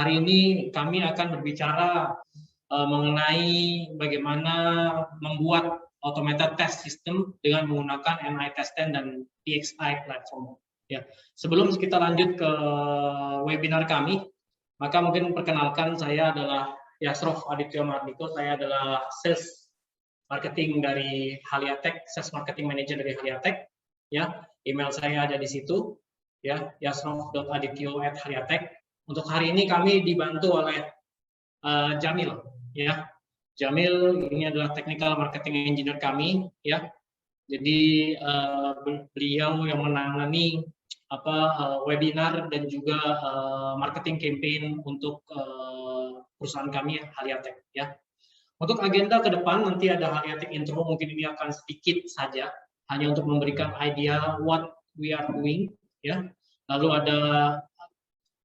Hari ini kami akan berbicara mengenai bagaimana membuat automated test system dengan menggunakan NI Test 10 dan PXI platform. Ya, sebelum kita lanjut ke webinar kami, maka mungkin perkenalkan, saya adalah Yasrof Aditya Mardiko. Saya adalah sales marketing dari Haliatek, sales marketing manager dari Haliatek. Ya, email saya ada di situ. Ya, yasrof.adityo@haliatek. Untuk hari ini kami dibantu oleh Jamil. Ya, Jamil ini adalah technical marketing engineer kami. Ya, jadi beliau yang menangani webinar dan juga marketing campaign untuk perusahaan kami Haliatek. Ya, untuk agenda ke depan nanti ada Haliatek intro, mungkin ini akan sedikit saja, hanya untuk memberikan idea what we are doing. Ya, lalu ada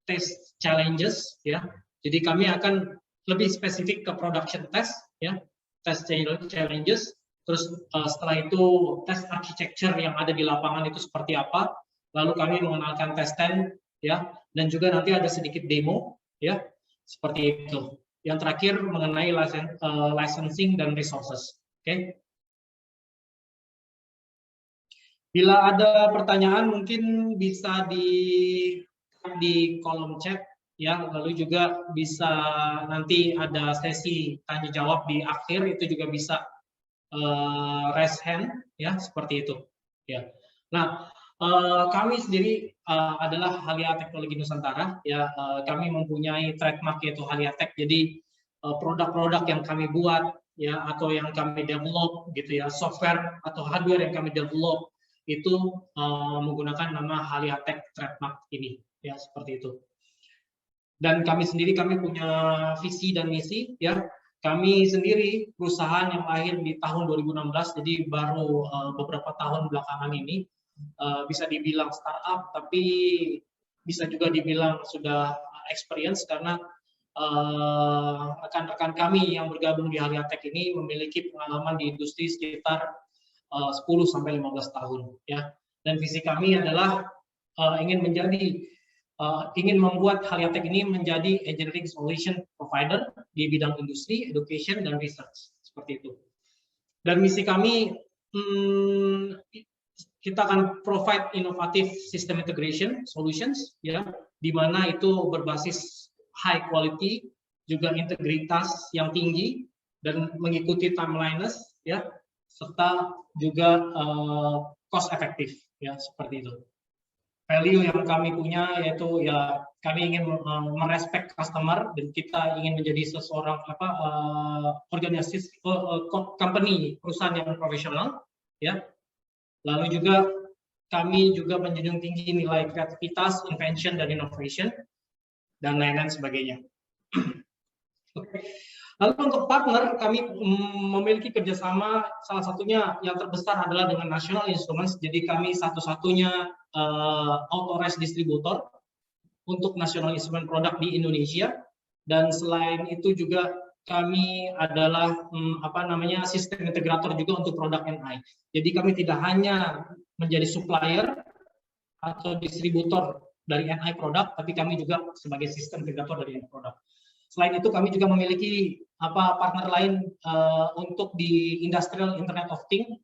test challenges, ya. Jadi kami akan lebih spesifik ke production test, ya, test challenges. Terus setelah itu test architecture yang ada di lapangan itu seperti apa. Lalu kami mengenalkan test 10, ya, dan juga nanti ada sedikit demo, ya, seperti itu. Yang terakhir mengenai licensing dan resources. Oke. Bila ada pertanyaan mungkin bisa di kolom chat, ya, lalu juga bisa nanti ada sesi tanya jawab di akhir, itu juga bisa raise hand, ya, seperti itu, ya. Nah, kami sendiri adalah Halia Teknologi Nusantara, ya. Kami mempunyai trademark yaitu Haliatek. Jadi produk-produk yang kami buat, ya, atau yang kami develop gitu, ya, software atau hardware yang kami develop itu menggunakan nama Haliatek trademark ini, ya, seperti itu. Dan kami sendiri, kami punya visi dan misi, ya. Kami sendiri perusahaan yang lahir di tahun 2016, jadi baru beberapa tahun belakangan ini, bisa dibilang startup, tapi bisa juga dibilang sudah experience karena rekan-rekan kami yang bergabung di Haliatek ini memiliki pengalaman di industri sekitar 10-15 tahun, ya. Dan visi kami adalah ingin membuat Haliatek ini menjadi engineering solution provider di bidang industri, education, dan research, seperti itu. Dan misi kami, kita akan provide innovative system integration solutions, ya, di mana itu berbasis high quality, juga integritas yang tinggi dan mengikuti timeliness, ya, serta juga cost efektif, ya, seperti itu. Value yang kami punya yaitu, ya, kami ingin merespek customer dan kita ingin menjadi seseorang organisasi company, perusahaan yang profesional, ya. Lalu juga kami juga menjunjung tinggi nilai kreativitas, invention dan innovation dan lain-lain sebagainya. Lalu untuk partner, kami memiliki kerjasama, salah satunya yang terbesar adalah dengan National Instruments. Jadi kami satu-satunya authorized distributor untuk National Instrument produk di Indonesia. Dan selain itu juga kami adalah sistem integrator juga untuk produk NI. Jadi kami tidak hanya menjadi supplier atau distributor dari NI produk, tapi kami juga sebagai sistem integrator dari NI produk. Selain itu kami juga memiliki partner lain untuk di Industrial Internet of Things,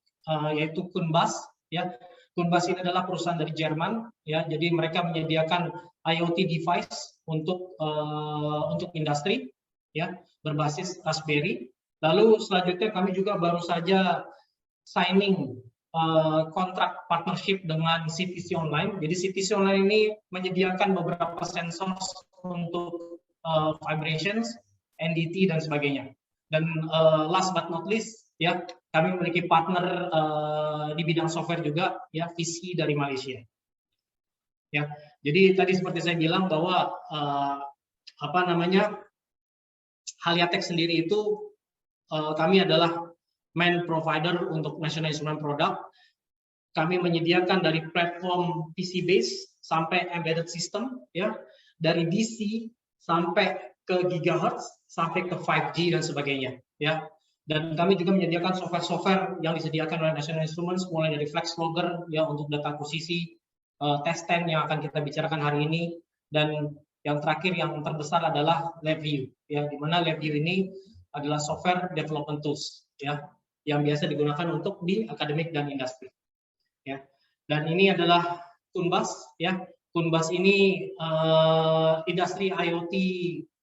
yaitu Kunbas, ya. Kunbas ini adalah perusahaan dari Jerman, ya. Jadi mereka menyediakan IoT device untuk industri, ya, berbasis Raspberry. Lalu selanjutnya kami juga baru saja signing kontrak partnership dengan CTC Online. Jadi CTC Online ini menyediakan beberapa sensor untuk vibrations, NDT dan sebagainya. Dan last but not least, ya, kami memiliki partner di bidang software juga, ya, VC dari Malaysia. Ya, jadi tadi seperti saya bilang bahwa Haliatek sendiri itu kami adalah main provider untuk National Instrument product. Kami menyediakan dari platform PC base sampai embedded system, ya, dari DC sampai ke gigahertz sampai ke 5G dan sebagainya, ya. Dan kami juga menyediakan software-software yang disediakan oleh National Instruments, mulai dari FlexLogger, ya, untuk data akuisisi, test 10 yang akan kita bicarakan hari ini, dan Yang terakhir yang terbesar adalah LabVIEW, ya, di mana LabVIEW ini adalah software development tools, ya, yang biasa digunakan untuk di akademik dan industri, ya. Dan ini adalah Kunbas, ya. Kunbas ini industri IoT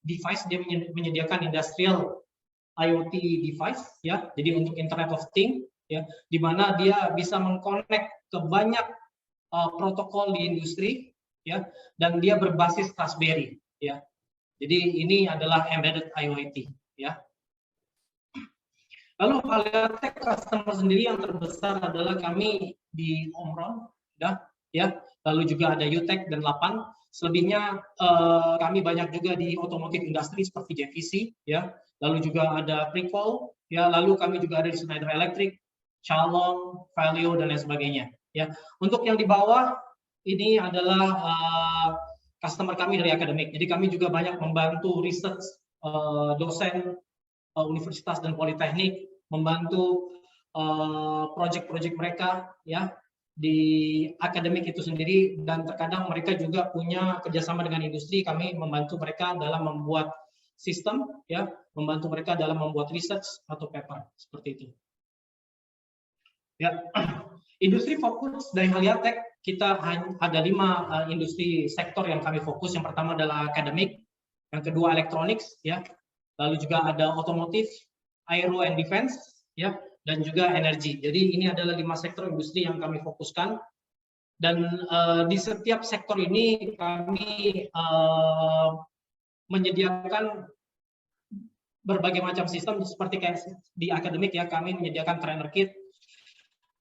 device, dia menyediakan industrial IoT device, ya. Jadi untuk Internet of Things, ya, di mana dia bisa mengkonek ke banyak protokol di industri, ya, dan dia berbasis Raspberry, ya. Jadi ini adalah embedded IoT, ya. Lalu Haliatek customer sendiri yang terbesar adalah kami di Omron, ya. Lalu juga ada UTEC dan Lapan. Selebihnya kami banyak juga di otomotif industri seperti JVC, ya. Lalu juga ada Precol, ya. Lalu kami juga ada di Schneider Electric, Chalong, Valeo, dan lain sebagainya, ya. Untuk yang di bawah ini adalah customer kami dari akademik. Jadi kami juga banyak membantu research dosen universitas dan politeknik, membantu proyek-proyek mereka, ya, di akademik itu sendiri, dan terkadang mereka juga punya kerjasama dengan industri. Kami membantu mereka dalam membuat sistem, ya, membantu mereka dalam membuat research atau paper seperti itu. Ya, industri fokus dari Haliatek kita ada 5 industri sektor yang kami fokus. Yang pertama adalah akademik, yang kedua electronics, ya, lalu juga ada otomotif, aero and defense, ya, dan juga energi. Jadi ini adalah 5 sektor industri yang kami fokuskan. Dan di setiap sektor ini kami menyediakan berbagai macam sistem, seperti kayak di akademik, ya, kami menyediakan trainer kit.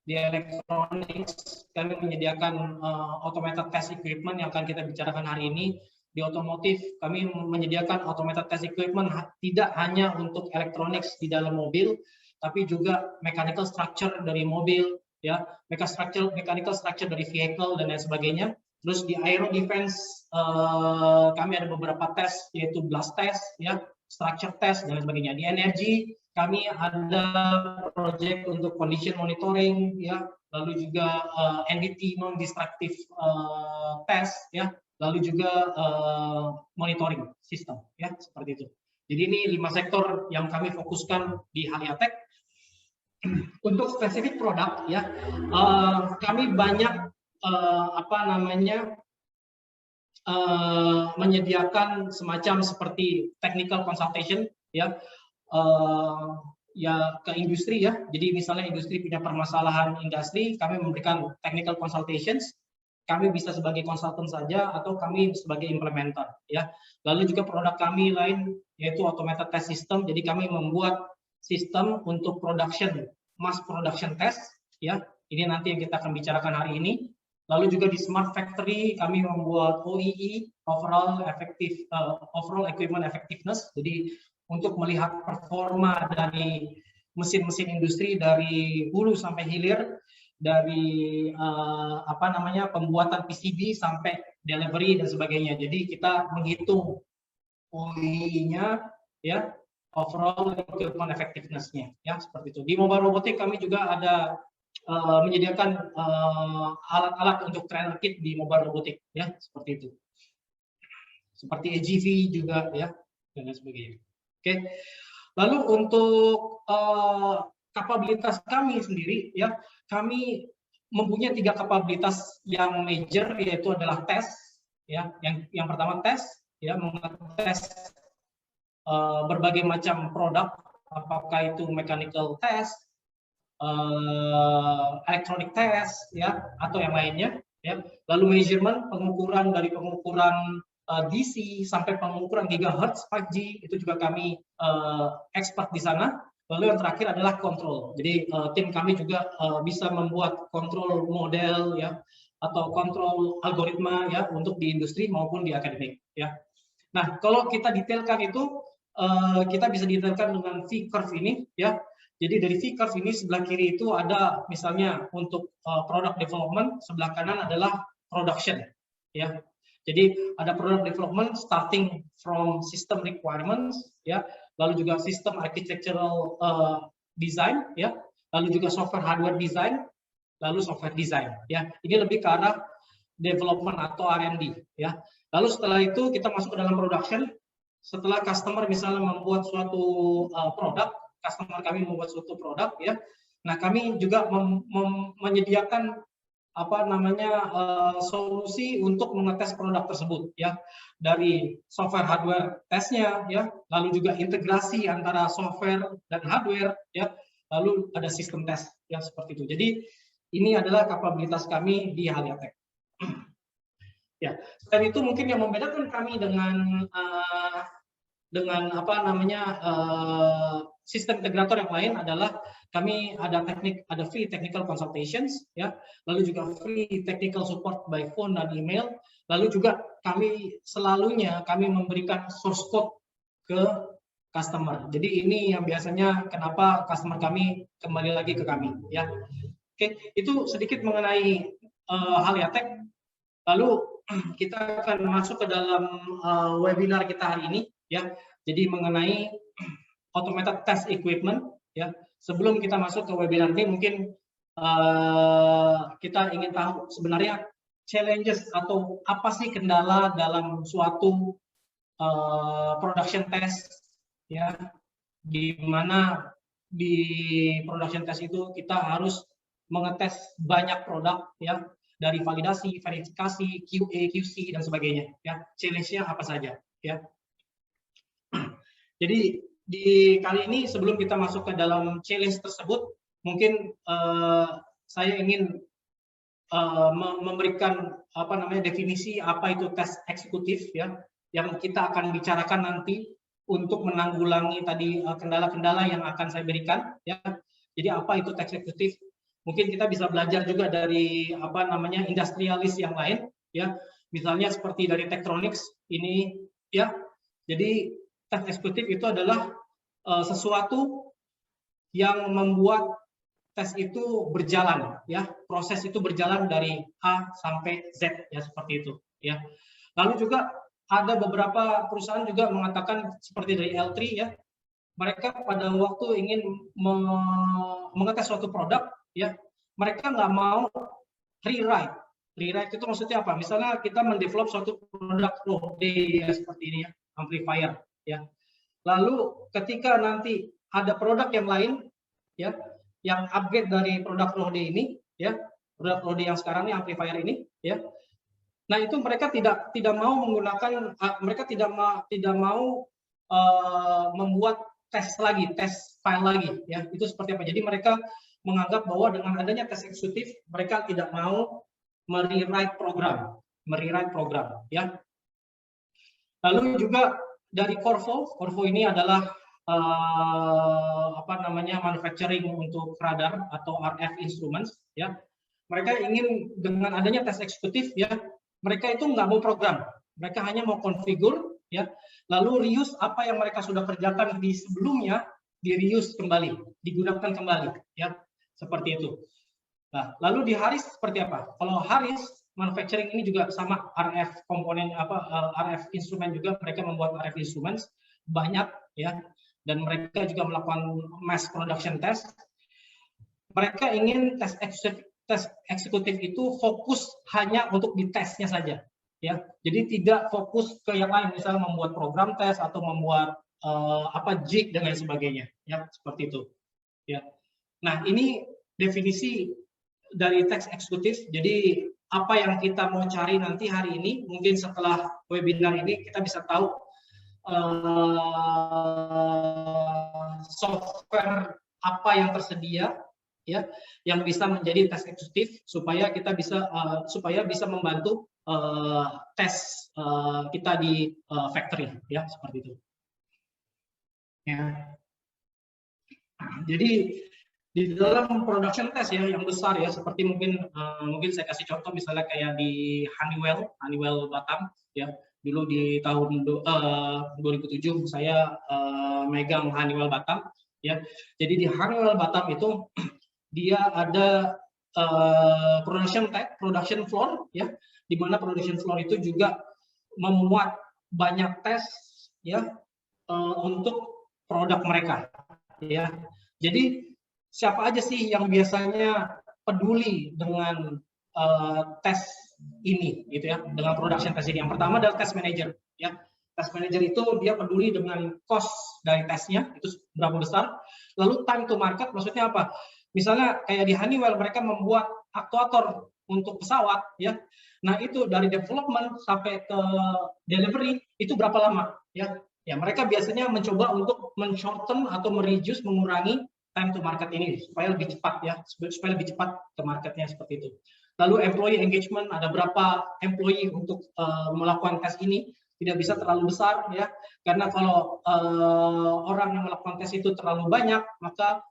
Di electronics kami menyediakan automated test equipment yang akan kita bicarakan hari ini. Di otomotif kami menyediakan automated test equipment tidak hanya untuk electronics di dalam mobil, tapi juga mechanical structure dari mobil, ya, mechanical structure dari vehicle dan lain sebagainya. Terus di aero defense kami ada beberapa tes, yaitu blast test, ya, structure test dan lain sebagainya. Di energi kami ada proyek untuk condition monitoring, ya, lalu juga NDT non-destructive test, ya, lalu juga monitoring sistem, ya, seperti itu. Jadi ini 5 sektor yang kami fokuskan di Haliatek. Untuk spesifik produk, ya, kami banyak menyediakan semacam seperti technical consultation, ya, ya, ke industri, ya. Jadi misalnya industri punya permasalahan industri, kami memberikan technical consultations. Kami bisa sebagai konsultan saja atau kami sebagai implementer, ya. Lalu juga produk kami lain yaitu automated test system. Jadi kami membuat sistem untuk mass production test, ya. Ini nanti yang kita akan bicarakan hari ini. Lalu juga di smart factory kami membuat OEE, overall equipment effectiveness. Jadi untuk melihat performa dari mesin-mesin industri dari hulu sampai hilir, dari pembuatan PCB sampai delivery dan sebagainya. Jadi kita menghitung OEE-nya, ya, overall equipment effectiveness-nya, ya, seperti itu. Di mobile robotik kami juga ada menyediakan alat-alat untuk trainer kit di mobile robotik, ya, seperti itu. Seperti AGV juga, ya, dan lain sebagainya. Oke. Lalu untuk kapabilitas kami sendiri, ya, kami mempunyai 3 kapabilitas yang major, yaitu adalah tes, ya. Yang pertama tes, ya, mengetes berbagai macam produk, apakah itu mechanical test, electronic test, ya, atau yang lainnya, ya. Lalu measurement, pengukuran dari pengukuran DC sampai pengukuran gigahertz 5G, itu juga kami expert di sana. Lalu yang terakhir adalah kontrol. Jadi tim kami juga bisa membuat kontrol model, ya, atau kontrol algoritma, ya, untuk di industri maupun di akademik, ya. Nah, kalau kita detailkan itu, kita bisa detailkan dengan V-curve ini, ya. Jadi dari V-curve ini sebelah kiri itu ada misalnya untuk product development, sebelah kanan adalah production, ya. Jadi ada product development starting from system requirements, ya, lalu juga system architectural design, ya, lalu juga software hardware design, lalu software design, ya. Ini lebih ke arah development atau R&D, ya. Lalu setelah itu kita masuk ke dalam production. Setelah customer misalnya membuat suatu produk, customer kami membuat suatu produk ya. Nah, kami juga menyediakan apa namanya solusi untuk mengetes produk tersebut ya, dari software hardware tesnya ya, lalu juga integrasi antara software dan hardware ya, lalu ada sistem tes ya, seperti itu. Jadi ini adalah kapabilitas kami di Haliatek. Ya, selain itu mungkin yang membedakan kami dengan apa namanya sistem integrator yang lain adalah kami ada free technical consultations ya, lalu juga free technical support by phone dan email, lalu juga kami selalunya memberikan source code ke customer. Jadi ini yang biasanya kenapa customer kami kembali lagi ke kami ya. Oke, itu sedikit mengenai Haliatek. Lalu kita akan masuk ke dalam webinar kita hari ini ya. Jadi mengenai automated test equipment ya. Sebelum kita masuk ke webinar ini, mungkin kita ingin tahu sebenarnya challenges atau apa sih kendala dalam suatu production test ya, di mana di production test itu kita harus mengetes banyak produk ya, dari validasi, verifikasi, QA, QC dan sebagainya ya. Challenge-nya apa saja ya. Jadi di kali ini sebelum kita masuk ke dalam challenge tersebut, mungkin saya ingin memberikan apa namanya definisi apa itu tes eksekutif ya, yang kita akan bicarakan nanti untuk menanggulangi tadi kendala-kendala yang akan saya berikan ya. Jadi apa itu tes eksekutif? Mungkin kita bisa belajar juga dari apa namanya industrialis yang lain ya. Misalnya seperti dari Tektronix ini ya. Jadi tes eksekutif itu adalah sesuatu yang membuat tes itu berjalan ya, proses itu berjalan dari A sampai Z ya, seperti itu ya. Lalu juga ada beberapa perusahaan juga mengatakan seperti dari L3 ya, mereka pada waktu ingin mengetes suatu produk ya, mereka nggak mau rewrite. Rewrite itu maksudnya apa? Misalnya kita mendevelop suatu produk Rohde ya, seperti ini ya, amplifier ya. Lalu ketika nanti ada produk yang lain ya, yang upgrade dari produk Rohde ini ya, produk Rohde yang sekarang ini amplifier ini ya. Nah, itu mereka tidak mau menggunakan, mereka tidak mau membuat tes lagi, tes file lagi ya. Itu seperti apa? Jadi mereka menganggap bahwa dengan adanya tes eksekutif mereka tidak mau merewrite program ya. Lalu juga dari Qorvo ini adalah apa namanya manufacturing untuk radar atau RF instruments ya. Mereka ingin dengan adanya tes eksekutif ya, mereka itu nggak mau program, mereka hanya mau konfigur ya, lalu reuse apa yang mereka sudah kerjakan di sebelumnya, di reuse kembali, digunakan kembali ya, seperti itu. Nah, lalu di Haris seperti apa? Kalau Haris manufacturing ini juga sama, RF komponen RF instrumen juga, mereka membuat RF instruments banyak ya, dan mereka juga melakukan mass production test. Mereka ingin tes eksekutif itu fokus hanya untuk di tesnya saja ya, jadi tidak fokus ke yang lain, misalnya membuat program tes atau membuat jig dan lain sebagainya ya, seperti itu ya. Nah, ini definisi dari tes eksekutif. Jadi apa yang kita mau cari nanti hari ini, mungkin setelah webinar ini kita bisa tahu software apa yang tersedia ya, yang bisa menjadi tes eksekutif supaya kita bisa membantu tes kita di factory ya, seperti itu ya. Jadi di dalam production test ya yang besar ya, seperti mungkin saya kasih contoh misalnya kayak di Honeywell Batam ya. Dulu di tahun 2007 saya megang Honeywell Batam ya. Jadi di Honeywell Batam itu dia ada production floor ya, di mana production floor itu juga memuat banyak tes ya untuk produk mereka ya. Jadi siapa aja sih yang biasanya peduli dengan tes ini, gitu ya, dengan production test ini. Yang pertama adalah test manager, ya. Test manager itu dia peduli dengan cost dari tesnya itu berapa besar. Lalu time to market maksudnya apa? Misalnya kayak di Honeywell mereka membuat aktuator untuk pesawat, ya. Nah itu dari development sampai ke delivery itu berapa lama, ya? Ya mereka biasanya mencoba untuk men-shorten atau mereduce, mengurangi time to market ini supaya lebih cepat, ya, supaya lebih cepat ke marketnya seperti itu. Lalu employee engagement, ada berapa employee untuk melakukan tes ini, tidak bisa terlalu besar, ya, karena kalau orang yang melakukan tes itu terlalu banyak maka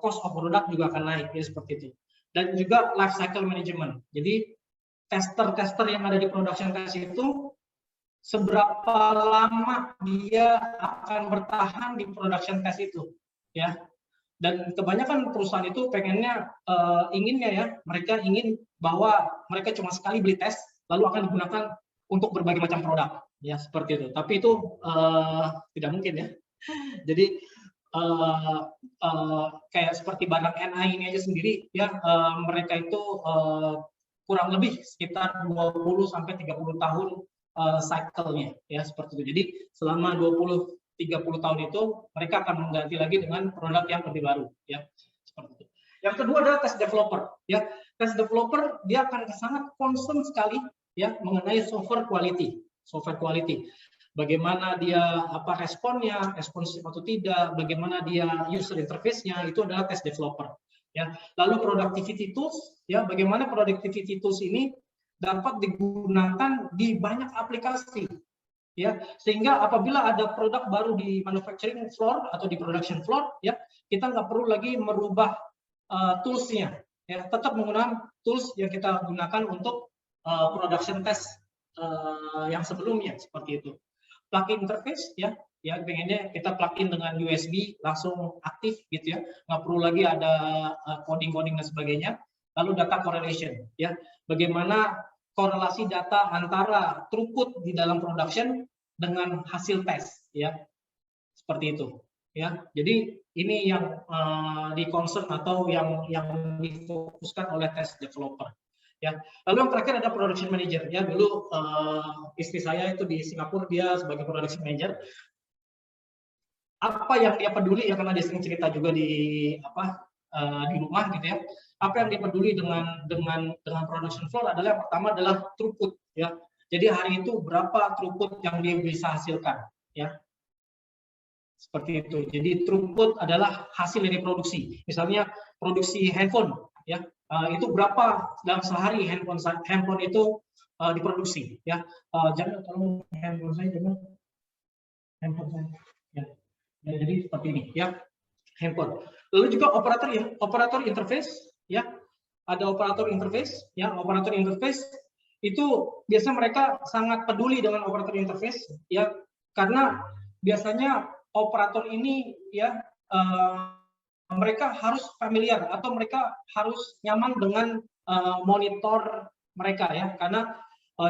cost of product juga akan naik, ya, seperti itu. Dan juga life cycle management. Jadi tester-tester yang ada di production test itu seberapa lama dia akan bertahan di production test itu, ya. Dan kebanyakan perusahaan itu pengennya inginnya, ya, mereka ingin bahwa mereka cuma sekali beli tes lalu akan digunakan untuk berbagai macam produk, ya, seperti itu. Tapi itu tidak mungkin, ya. Jadi kayak seperti barang NI ini aja sendiri, ya, mereka itu kurang lebih sekitar 20 sampai 30 tahun cycle-nya, ya, seperti itu. Jadi selama 20-30 tahun itu mereka akan mengganti lagi dengan produk yang lebih baru, ya, seperti itu. Yang kedua adalah test developer, ya. Test developer dia akan sangat concern sekali, ya, mengenai software quality. Bagaimana dia responnya, responsif atau tidak, bagaimana dia user interface-nya, itu adalah test developer, ya. Lalu productivity tools, ya, bagaimana productivity tools ini dapat digunakan di banyak aplikasi, ya, sehingga apabila ada produk baru di manufacturing floor atau di production floor, ya, kita nggak perlu lagi merubah tools-nya, ya, tetap menggunakan tools yang kita gunakan untuk production test yang sebelumnya, seperti itu. Plugin interface, ya, pengennya kita plugin dengan USB langsung aktif, gitu, ya, nggak perlu lagi ada coding dan sebagainya. Lalu data correlation, ya, bagaimana korelasi data antara throughput di dalam production dengan hasil tes, ya, seperti itu, ya. Jadi ini yang di concern atau yang difokuskan oleh test developer, ya. Lalu yang terakhir ada production manager, ya. Dulu istri saya itu di Singapura, dia sebagai production manager. Apa yang dia peduli, ya, karena dia sering cerita juga di rumah, gitu, ya. Apa yang dia peduli dengan production floor adalah yang pertama adalah throughput, ya. Jadi hari itu berapa throughput yang dia bisa hasilkan, ya. Seperti itu. Jadi throughput adalah hasil dari produksi. Misalnya produksi handphone, ya, itu berapa dalam sehari handphone itu diproduksi, ya. Jangan tolong handphone saya, ya. Jadi seperti ini, ya, handphone. Lalu juga operator interface, ya. Ada operator interface, ya. Operator interface itu biasanya mereka sangat peduli dengan operator interface, ya, karena biasanya operator ini, ya, mereka harus familiar atau mereka harus nyaman dengan monitor mereka, ya, karena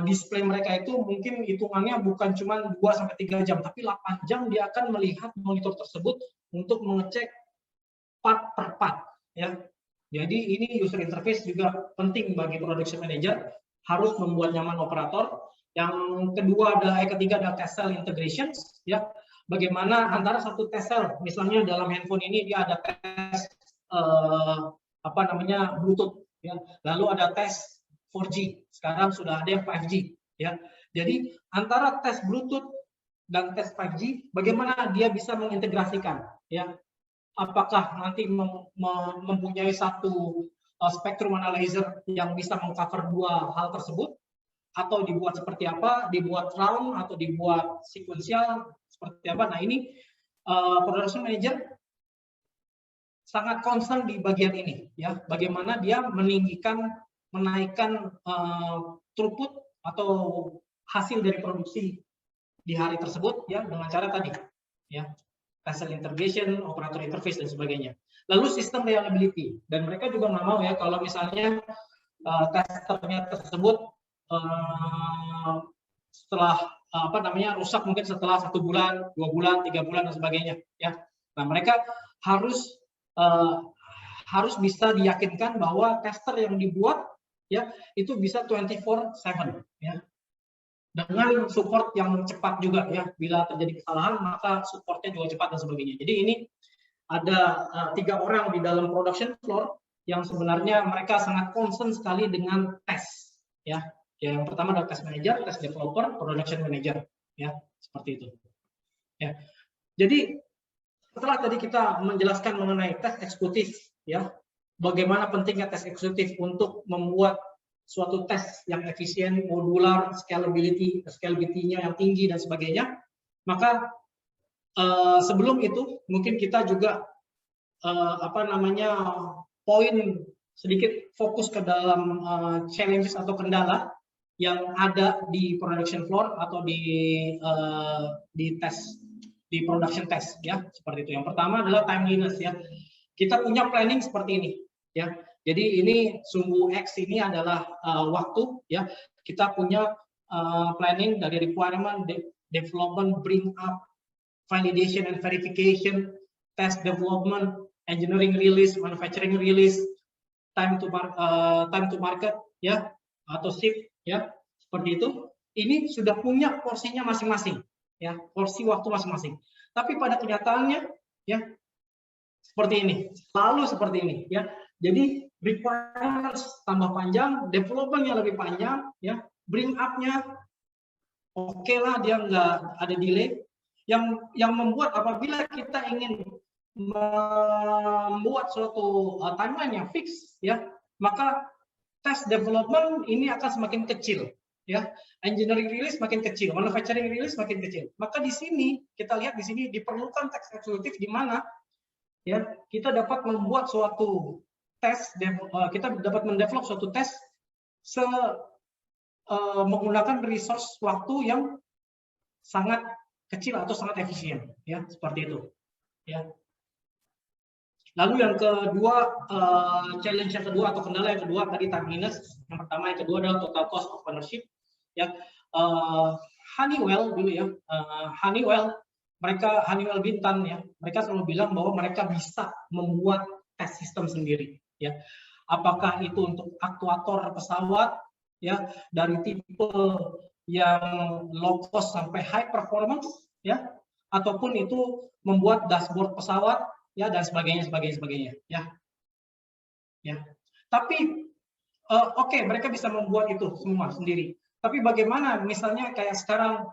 display mereka itu mungkin hitungannya bukan cuma 2-3 jam, tapi 8 jam dia akan melihat monitor tersebut untuk mengecek part per part, ya. Jadi ini user interface juga penting bagi production manager, harus membuat nyaman operator. Yang kedua adalah ketiga adalah test cell integrations, ya. Bagaimana antara satu test cell, misalnya dalam handphone ini dia ada tes Bluetooth, ya. Lalu ada tes 4G, sekarang sudah ada yang 5G, ya. Jadi antara tes Bluetooth dan tes 5G, bagaimana dia bisa mengintegrasikan, ya. Apakah nanti mempunyai satu spektrum analyzer yang bisa mengcover dua hal tersebut, atau dibuat seperti apa, dibuat round atau dibuat sequential seperti apa. Nah ini production manager sangat concern di bagian ini, ya, bagaimana dia menaikkan throughput atau hasil dari produksi di hari tersebut, ya, dengan cara tadi, ya, test cell integration, operator interface dan sebagainya. Lalu sistem reliability, dan mereka juga nggak mau, ya, kalau misalnya testernya tersebut setelah rusak mungkin setelah 1 bulan, 2 bulan, 3 bulan dan sebagainya, ya. Nah mereka harus bisa diyakinkan bahwa tester yang dibuat ya itu bisa 24/7 ya, dengan support yang cepat juga ya. Bila terjadi kesalahan maka supportnya juga cepat dan sebagainya. Jadi ini ada 3 orang di dalam production floor yang sebenarnya mereka sangat concern sekali dengan tes ya. Yang pertama adalah test manager, test developer, production manager ya, seperti itu. Ya. Jadi setelah tadi kita menjelaskan mengenai tes eksekutif ya, bagaimana pentingnya tes eksekutif untuk membuat suatu tes yang efisien, modular, scalability-nya yang tinggi dan sebagainya. Maka sebelum itu mungkin kita juga poin sedikit fokus ke dalam challenges atau kendala yang ada di production floor atau di tes, di production test ya, seperti itu. Yang pertama adalah timeliness ya. Kita punya planning seperti ini ya. Jadi ini sumbu X ini adalah waktu ya. Kita punya planning dari requirement, development, bring up, validation and verification, test development, engineering release, manufacturing release, time to market ya, atau ship ya, seperti itu. Ini sudah punya porsinya masing-masing ya, porsi waktu masing-masing. Tapi pada kenyataannya ya seperti ini, selalu seperti ini ya. Jadi requirements tambah panjang, development-nya lebih panjang ya, bring up-nya oke lah, dia nggak ada delay. Yang membuat apabila kita ingin membuat suatu timeline yang fix ya, maka test development ini akan semakin kecil ya, engineering release makin kecil, manufacturing release makin kecil. Maka di sini kita lihat di sini diperlukan tes eksekutif di mana ya kita dapat membuat suatu tes, kita dapat mendevelop suatu tes menggunakan resource waktu yang sangat kecil atau sangat efisien ya, seperti itu ya. Lalu yang kedua, challenge yang kedua atau kendala yang kedua tadi timeliness. Yang pertama, yang kedua adalah total cost of ownership ya. Honeywell dulu ya, Honeywell Bintan ya, mereka selalu bilang bahwa mereka bisa membuat test system sendiri ya. Apakah itu untuk aktuator pesawat ya, dari tipe yang low cost sampai high performance ya, ataupun itu membuat dashboard pesawat ya, dan sebagainya ya. Tapi oke, mereka bisa membuat itu semua sendiri. Tapi bagaimana misalnya kayak sekarang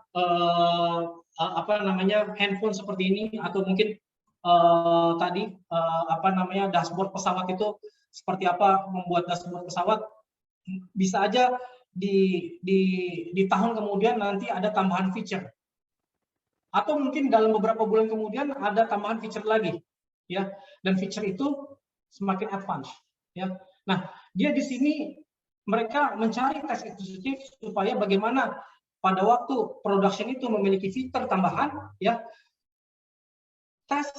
handphone seperti ini, atau mungkin tadi dashboard pesawat itu seperti apa, membuat dashboard pesawat bisa aja di tahun kemudian nanti ada tambahan feature, atau mungkin dalam beberapa bulan kemudian ada tambahan feature lagi ya, dan feature itu semakin advance ya. Nah, dia di sini mereka mencari tes eksekutif supaya bagaimana pada waktu production itu memiliki fitur tambahan ya, tes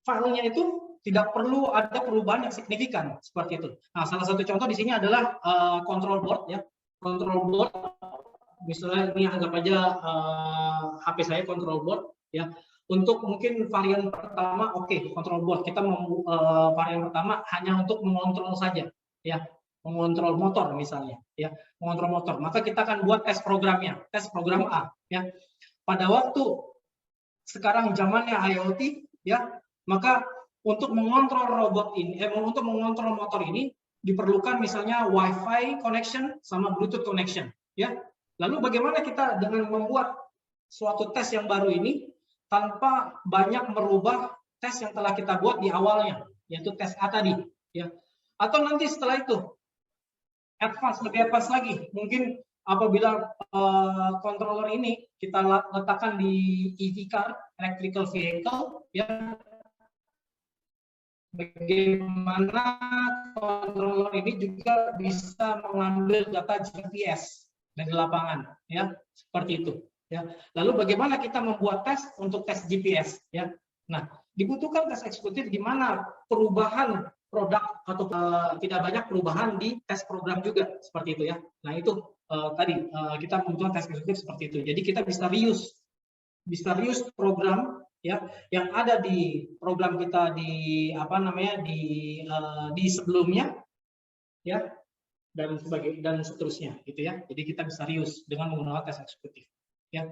filenya itu tidak perlu ada perubahan yang signifikan seperti itu. Nah, salah satu contoh di sini adalah control board ya. Control board, misalnya ini anggap aja HP saya control board ya. Untuk mungkin varian pertama, oke, control board kita varian pertama hanya untuk mengontrol saja ya, mengontrol motor misalnya ya, mengontrol motor. Maka kita akan buat tes programnya, tes program A ya. Pada waktu sekarang zamannya IoT ya, maka untuk mengontrol robot ini, untuk mengontrol motor ini diperlukan misalnya Wi-Fi connection sama Bluetooth connection ya. Lalu bagaimana kita dengan membuat suatu tes yang baru ini tanpa banyak merubah tes yang telah kita buat di awalnya, yaitu tes A tadi ya. Atau nanti setelah itu lebih advance lagi, mungkin apabila controller ini kita letakkan di EV car, electrical vehicle ya, bagaimana controller ini juga bisa mengambil data GPS dari lapangan ya, seperti itu ya. Lalu bagaimana kita membuat tes untuk tes GPS ya. Nah, dibutuhkan tes eksekutif di mana perubahan produk atau tidak banyak perubahan di tes program juga, seperti itu ya. Nah, itu tadi kita membutuhkan tes eksekutif seperti itu. Jadi kita bisa reuse program ya yang ada di program kita di di sebelumnya ya, dan seterusnya gitu ya. Jadi kita bisa reuse dengan menggunakan tes eksekutif ya.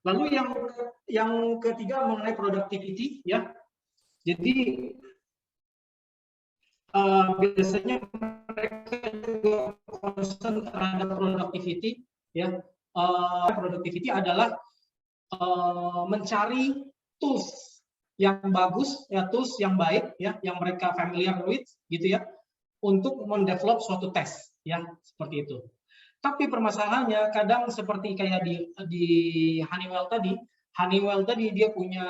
Lalu yang ketiga mengenai productivity ya. Jadi biasanya mereka juga concern terhadap productivity ya. Productivity adalah mencari tools yang bagus ya, tools yang baik ya, yang mereka familiar with gitu ya, untuk mendevelop suatu tes ya, seperti itu. Tapi permasalahannya kadang seperti kayak di Honeywell tadi dia punya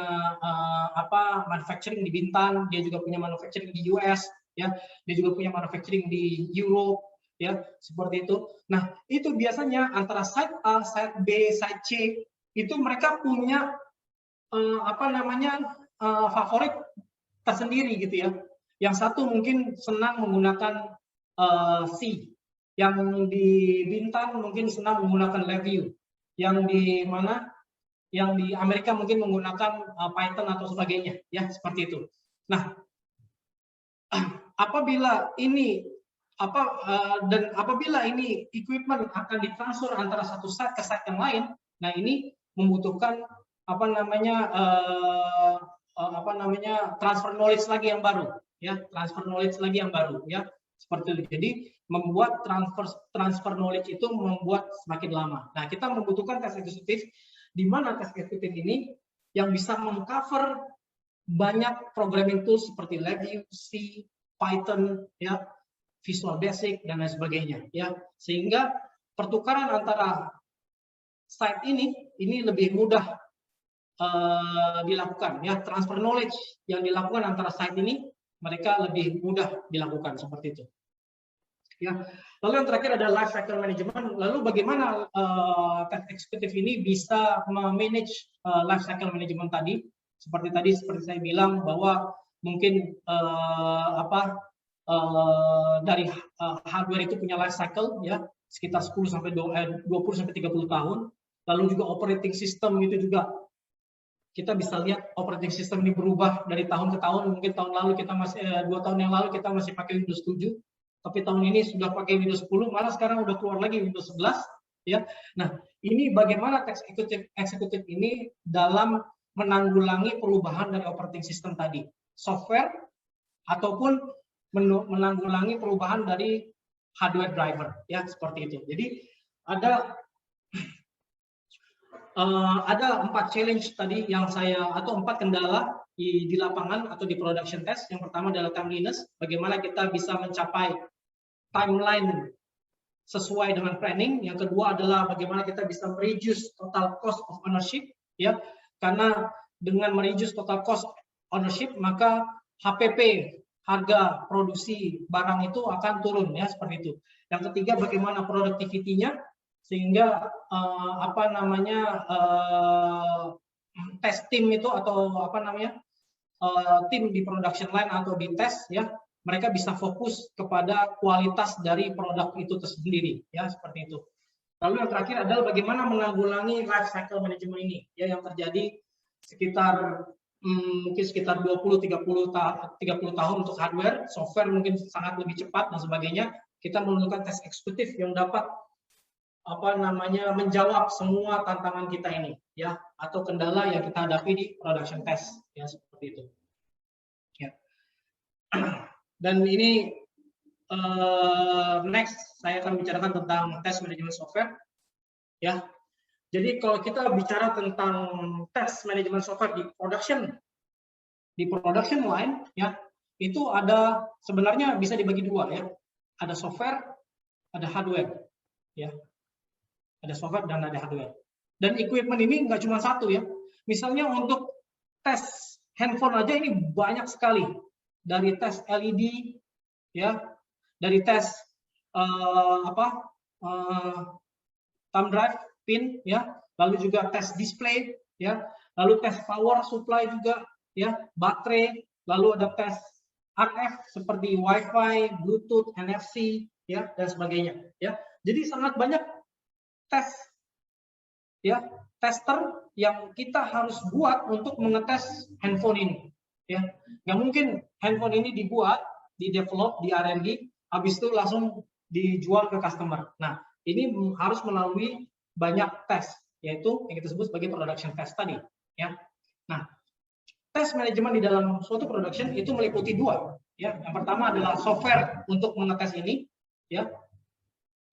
manufacturing di Bintan, dia juga punya manufacturing di US ya, dia juga punya manufacturing di Europe ya, seperti itu. Nah, itu biasanya antara site A, site B, site C itu mereka punya favorit tersendiri gitu ya. Yang satu mungkin senang menggunakan C, yang di Bintan mungkin senang menggunakan LabVIEW, yang di Amerika mungkin menggunakan Python atau sebagainya ya, seperti itu. Nah, apabila ini equipment akan ditransfer antara satu site ke site yang lain, nah ini membutuhkan transfer knowledge lagi yang baru ya, seperti itu. Jadi membuat transfer knowledge itu membuat semakin lama. Nah, kita membutuhkan tes eksekutif, di mana tes eksekutif ini yang bisa mengcover banyak programming tools seperti LabVIEW, C, Python ya, Visual Basic dan lain sebagainya ya, sehingga pertukaran antara site ini lebih mudah dilakukan ya. Transfer knowledge yang dilakukan antara site ini mereka lebih mudah dilakukan, seperti itu ya. Lalu yang terakhir ada life cycle management. Lalu bagaimana tes eksekutif ini bisa memanage life cycle management tadi? Seperti saya bilang bahwa mungkin dari hardware itu punya life cycle ya, sekitar 20 sampai 30 tahun. Lalu juga operating system itu juga kita bisa lihat operating system ini berubah dari tahun ke tahun. Mungkin tahun lalu kita masih 2 tahun yang lalu kita masih pakai Windows 7, tapi tahun ini sudah pakai Windows 10, malah sekarang udah keluar lagi Windows 11 ya. Nah, ini bagaimana tes eksekutif ini dalam menanggulangi perubahan dari operating system tadi, software ataupun menanggulangi perubahan dari hardware driver ya, seperti itu. Jadi ada 4 challenge tadi yang atau 4 kendala di lapangan atau di production test. Yang pertama adalah timeliness, bagaimana kita bisa mencapai timeline sesuai dengan planning. Yang kedua adalah bagaimana kita bisa mereduce total cost of ownership ya, karena dengan mereduce total cost ownership maka HPP, harga produksi barang itu akan turun ya, seperti itu. Yang ketiga bagaimana productivity-nya, sehingga test team itu atau tim di production line atau di tes ya, mereka bisa fokus kepada kualitas dari produk itu tersendiri ya, seperti itu. Lalu yang terakhir adalah bagaimana menanggulangi life cycle management ini ya, yang terjadi mungkin sekitar 20-30 tahun untuk hardware, software mungkin sangat lebih cepat dan sebagainya. Kita memerlukan tes eksekutif yang dapat menjawab semua tantangan kita ini ya, atau kendala yang kita hadapi di production test ya, seperti itu ya. Dan ini next saya akan bicarakan tentang test management software ya. Jadi kalau kita bicara tentang test management software di production line ya, itu ada sebenarnya bisa dibagi dua ya. Ada software, ada hardware ya. Ada software dan ada hardware. Dan equipment ini nggak cuma satu ya. Misalnya untuk tes handphone aja ini banyak sekali. Dari tes LED ya, dari tes thumb drive pin ya, lalu juga tes display ya, lalu tes power supply juga ya, baterai, lalu ada tes RF seperti WiFi, Bluetooth, NFC ya, dan sebagainya ya. Jadi sangat banyak tes ya, tester yang kita harus buat untuk mengetes handphone ini ya. Nggak mungkin handphone ini dibuat, di develop, di R&D, habis itu langsung dijual ke customer. Nah, ini harus melalui banyak tes, yaitu yang kita sebut sebagai production test tadi, ya. Nah, tes manajemen di dalam suatu production itu meliputi dua, ya. Yang pertama adalah software untuk mengetes ini, ya.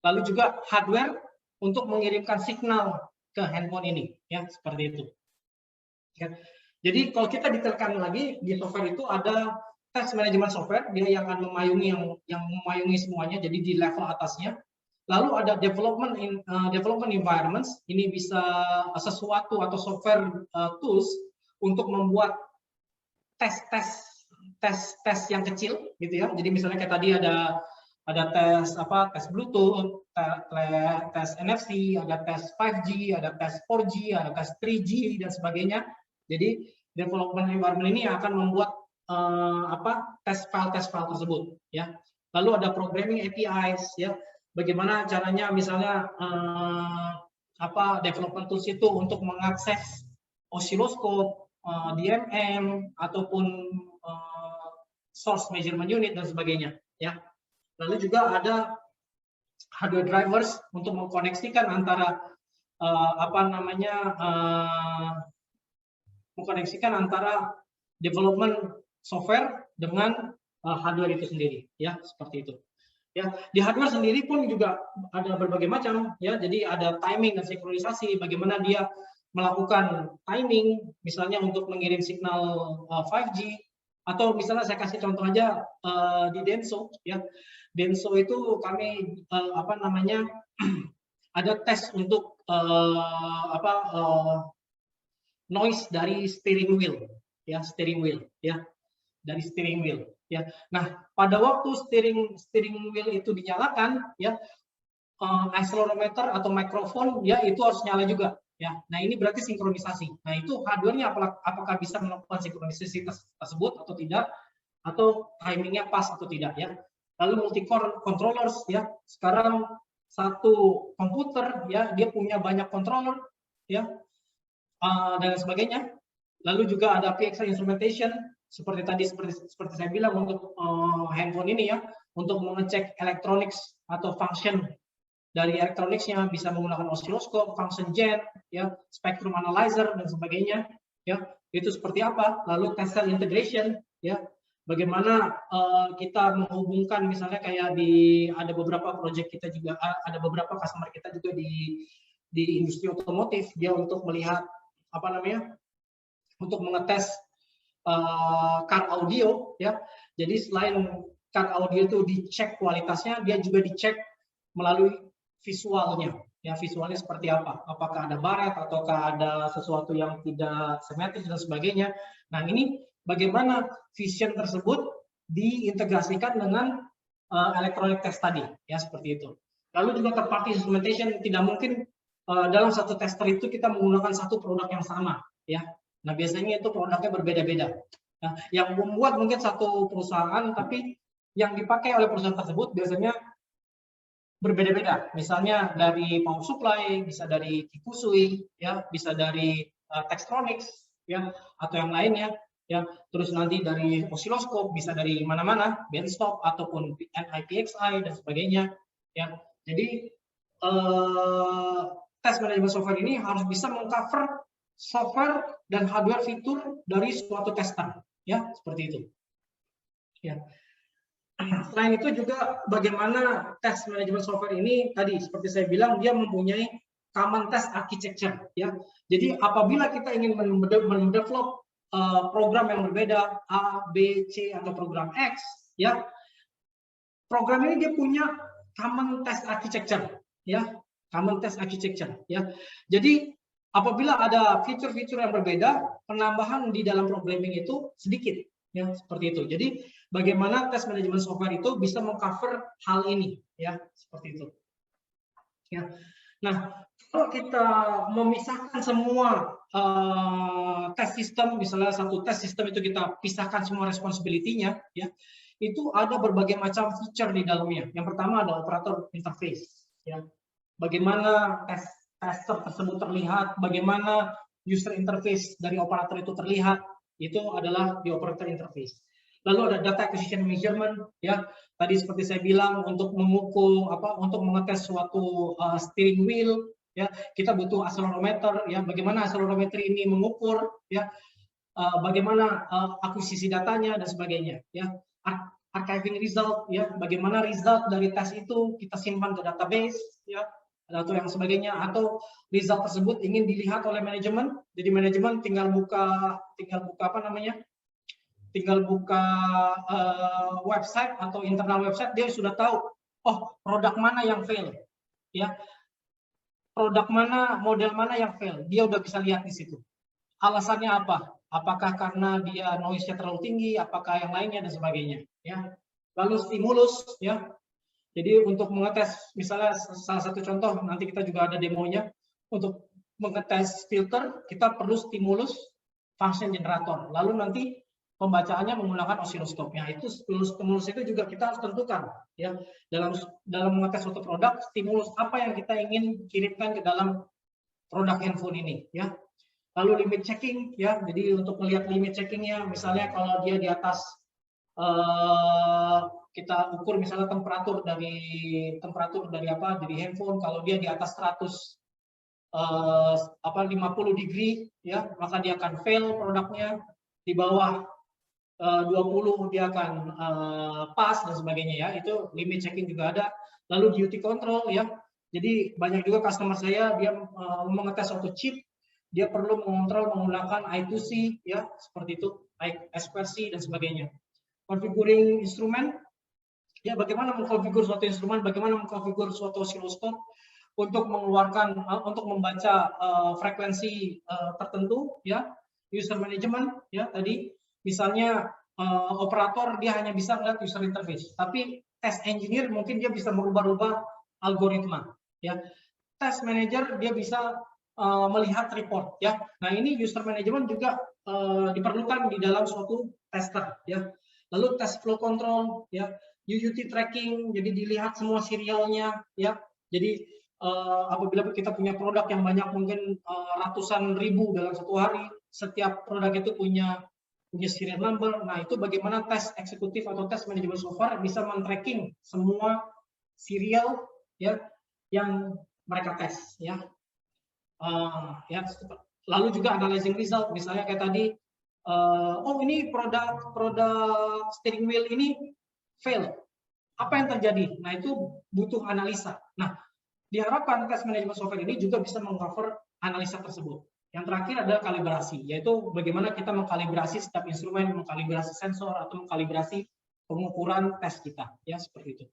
Lalu juga hardware untuk mengirimkan signal ke handphone ini, ya, seperti itu. Ya. Jadi kalau kita detailkan lagi di software itu ada test manajemen software, dia yang akan memayungi yang memayungi semuanya, jadi di level atasnya. Lalu ada development environments, ini bisa sesuatu atau software tools untuk membuat tes yang kecil gitu ya. Jadi misalnya kayak tadi ada tes Bluetooth, tes NFC, ada tes 5G, ada tes 4G, ada tes 3G dan sebagainya. Jadi development environment ini akan membuat tes file tersebut ya. Lalu ada programming APIs ya. Bagaimana caranya misalnya development tools itu untuk mengakses osiloskop, DMM ataupun source measurement unit dan sebagainya ya. Lalu juga ada hardware drivers untuk mengkoneksikan antara mengkoneksikan antara development software dengan hardware itu sendiri ya, seperti itu. Ya, di hardware sendiri pun juga ada berbagai macam ya. Jadi ada timing dan sinkronisasi, bagaimana dia melakukan timing misalnya untuk mengirim signal 5G, atau misalnya saya kasih contoh aja di Denso ya. Denso itu kami ada tes untuk noise dari steering wheel ya, dari steering wheel ya. Nah, pada waktu steering wheel itu dinyalakan ya, accelerometer atau mikrofon ya itu harus nyala juga ya. Nah, ini berarti sinkronisasi. Nah, itu hardware-nya apakah bisa melakukan sinkronisasi tersebut atau tidak, atau timingnya pas atau tidak ya. Lalu multi-core controllers ya. Sekarang satu komputer ya, dia punya banyak controller ya, dan sebagainya. Lalu juga ada PXI instrumentation seperti saya bilang untuk handphone ini ya, untuk mengecek electronics atau function dari elektroniknya, bisa menggunakan osiloskop, function gen ya, spectrum analyzer dan sebagainya ya. Itu seperti apa? Lalu test cell integration ya, bagaimana kita menghubungkan misalnya kayak ada beberapa project kita juga, ada beberapa customer kita juga di industri otomotif, dia untuk melihat untuk mengetes card audio ya. Jadi selain card audio itu dicek kualitasnya, dia juga dicek melalui visualnya ya, visualnya seperti apa, apakah ada baret ataukah ada sesuatu yang tidak simetris dan sebagainya. Nah, ini bagaimana vision tersebut diintegrasikan dengan electronic test tadi ya, seperti itu. Lalu juga third party instrumentation, tidak mungkin dalam satu tester itu kita menggunakan satu produk yang sama ya. Nah, biasanya itu produknya berbeda-beda. Nah, yang membuat mungkin satu perusahaan, tapi yang dipakai oleh perusahaan tersebut biasanya berbeda-beda. Misalnya dari power supply, bisa dari Kikusui, ya, bisa dari Tektronix, ya, atau yang lainnya, ya. Terus nanti dari osiloskop, bisa dari mana-mana, benchtop ataupun NIPXI dan sebagainya, ya. Jadi tes manajemen software ini harus bisa mengcover software dan hardware fitur dari suatu tester ya, seperti itu ya. Selain itu juga bagaimana tes manajemen software ini tadi seperti saya bilang, dia mempunyai common test architecture ya. Jadi apabila kita ingin mendevelop program yang berbeda A, B, C atau program X ya, program ini dia punya common test architecture ya, common test architecture ya. Jadi apabila ada fitur-fitur yang berbeda, penambahan di dalam programming itu sedikit ya, seperti itu. Jadi bagaimana tes manajemen software itu bisa mengcover hal ini ya, seperti itu ya. Nah, kalau kita memisahkan semua tes sistem, misalnya satu tes sistem itu kita pisahkan semua responsibility-nya ya, itu ada berbagai macam feature di dalamnya. Yang pertama ada operator interface ya, bagaimana tester tersebut terlihat, bagaimana user interface dari operator itu terlihat, itu adalah di operator interface. Lalu ada data acquisition measurement, ya. Tadi seperti saya bilang untuk mengukur untuk mengetes suatu steering wheel, ya. Kita butuh accelerometer, ya. Bagaimana accelerometer ini mengukur, ya. Bagaimana akuisisi datanya dan sebagainya, ya. Archiving result, ya. Bagaimana result dari tes itu kita simpan ke database, ya. Atau yang sebagainya, atau result tersebut ingin dilihat oleh manajemen, jadi manajemen tinggal buka website atau internal website, dia sudah tahu, oh produk mana yang fail, ya, produk mana, model mana yang fail, dia udah bisa lihat di situ. Alasannya apa? Apakah karena dia noise-nya terlalu tinggi, apakah yang lainnya dan sebagainya, ya. Lalu stimulus, ya. Jadi untuk mengetes, misalnya salah satu contoh, nanti kita juga ada demonya, untuk mengetes filter, kita perlu stimulus function generator. Lalu nanti pembacaannya menggunakan osiloskopnya. Itu stimulus itu juga kita harus tentukan, ya. Dalam mengetes suatu produk, stimulus apa yang kita ingin kirimkan ke dalam produk handphone ini, ya. Lalu limit checking, ya. Jadi untuk melihat limit checkingnya, misalnya kalau dia di atas kita ukur misalnya temperatur dari handphone, kalau dia di atas 50 degree, ya, maka dia akan fail produknya. Di bawah 20 dia akan pas dan sebagainya, ya. Itu limit checking juga ada. Lalu duty control, ya. Jadi banyak juga customer saya dia mengetes suatu chip, dia perlu mengontrol menggunakan I2C, ya, seperti itu, I2C dan sebagainya. Configuring instrumen, ya, bagaimana mengkonfigur suatu instrumen, bagaimana mengkonfigur suatu osiloskop untuk membaca frekuensi tertentu, ya. User management, ya, tadi misalnya operator dia hanya bisa melihat user interface, tapi test engineer mungkin dia bisa merubah-rubah algoritma, ya. Test manager dia bisa melihat report, ya. Nah, ini user management juga diperlukan di dalam suatu tester, ya. Lalu test flow control, ya, UUT tracking, jadi dilihat semua serialnya, ya. Jadi apabila kita punya produk yang banyak, mungkin ratusan ribu dalam satu hari, setiap produk itu punya serial number. Nah, itu bagaimana tes eksekutif atau tes manajemen software bisa men-tracking semua serial, ya, yang mereka tes, ya. Ya. Lalu juga analyzing result, misalnya kayak tadi, oh ini produk steering wheel ini fail, apa yang terjadi? Nah, itu butuh analisa. Nah, diharapkan tes manajemen software ini juga bisa mengcover analisa tersebut. Yang terakhir adalah kalibrasi, yaitu bagaimana kita mengkalibrasi setiap instrumen, mengkalibrasi sensor, atau mengkalibrasi pengukuran tes kita, ya, seperti itu.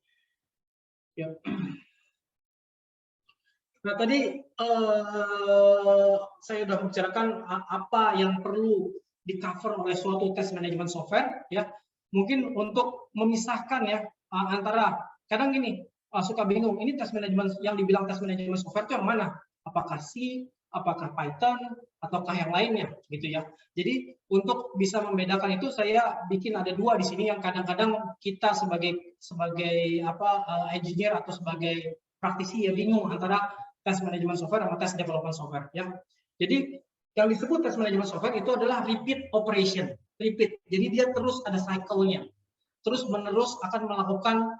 Ya. Nah, tadi saya sudah membicarakan apa yang perlu di-cover oleh suatu tes manajemen software, ya. Mungkin untuk memisahkan, ya, antara, kadang gini, suka bingung, ini tes manajemen yang dibilang tes manajemen software itu yang mana? Apakah C, apakah Python, ataukah yang lainnya, gitu, ya. Jadi untuk bisa membedakan itu, saya bikin ada dua di sini yang kadang-kadang kita sebagai engineer atau sebagai praktisi ya bingung antara tes manajemen software sama tes development software, ya. Jadi yang disebut tes manajemen software itu adalah repeat operation, repeat. Jadi dia terus ada cycle-nya, terus menerus akan melakukan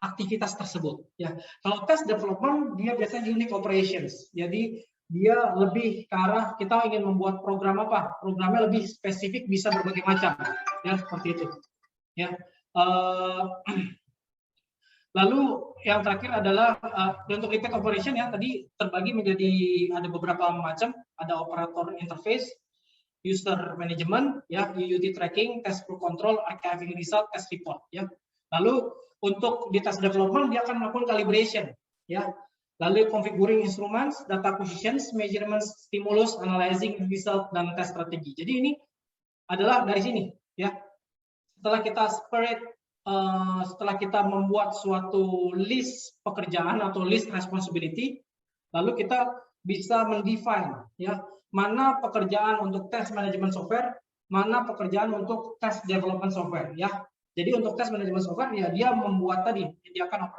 aktivitas tersebut, ya. Kalau tes development dia biasanya unique operations, jadi dia lebih ke arah kita ingin membuat program apa, programnya lebih spesifik, bisa berbagai macam, ya, seperti itu, ya. Lalu yang terakhir adalah untuk repeat operation, ya, tadi terbagi menjadi ada beberapa macam, ada operator interface, user management, ya, UUT tracking, test flow control, archiving result, test report, ya. Lalu untuk di test development dia akan melakukan calibration, ya. Lalu configuring instruments, data acquisitions, measurements, stimulus, analyzing result, dan test strategi. Jadi ini adalah dari sini, ya. Setelah kita setelah kita membuat suatu list pekerjaan atau list responsibility, lalu kita bisa mendefine, ya, mana pekerjaan untuk tes manajemen software, mana pekerjaan untuk tes development software, ya. Jadi untuk tes manajemen software, ya, dia membuat tadi, menyediakan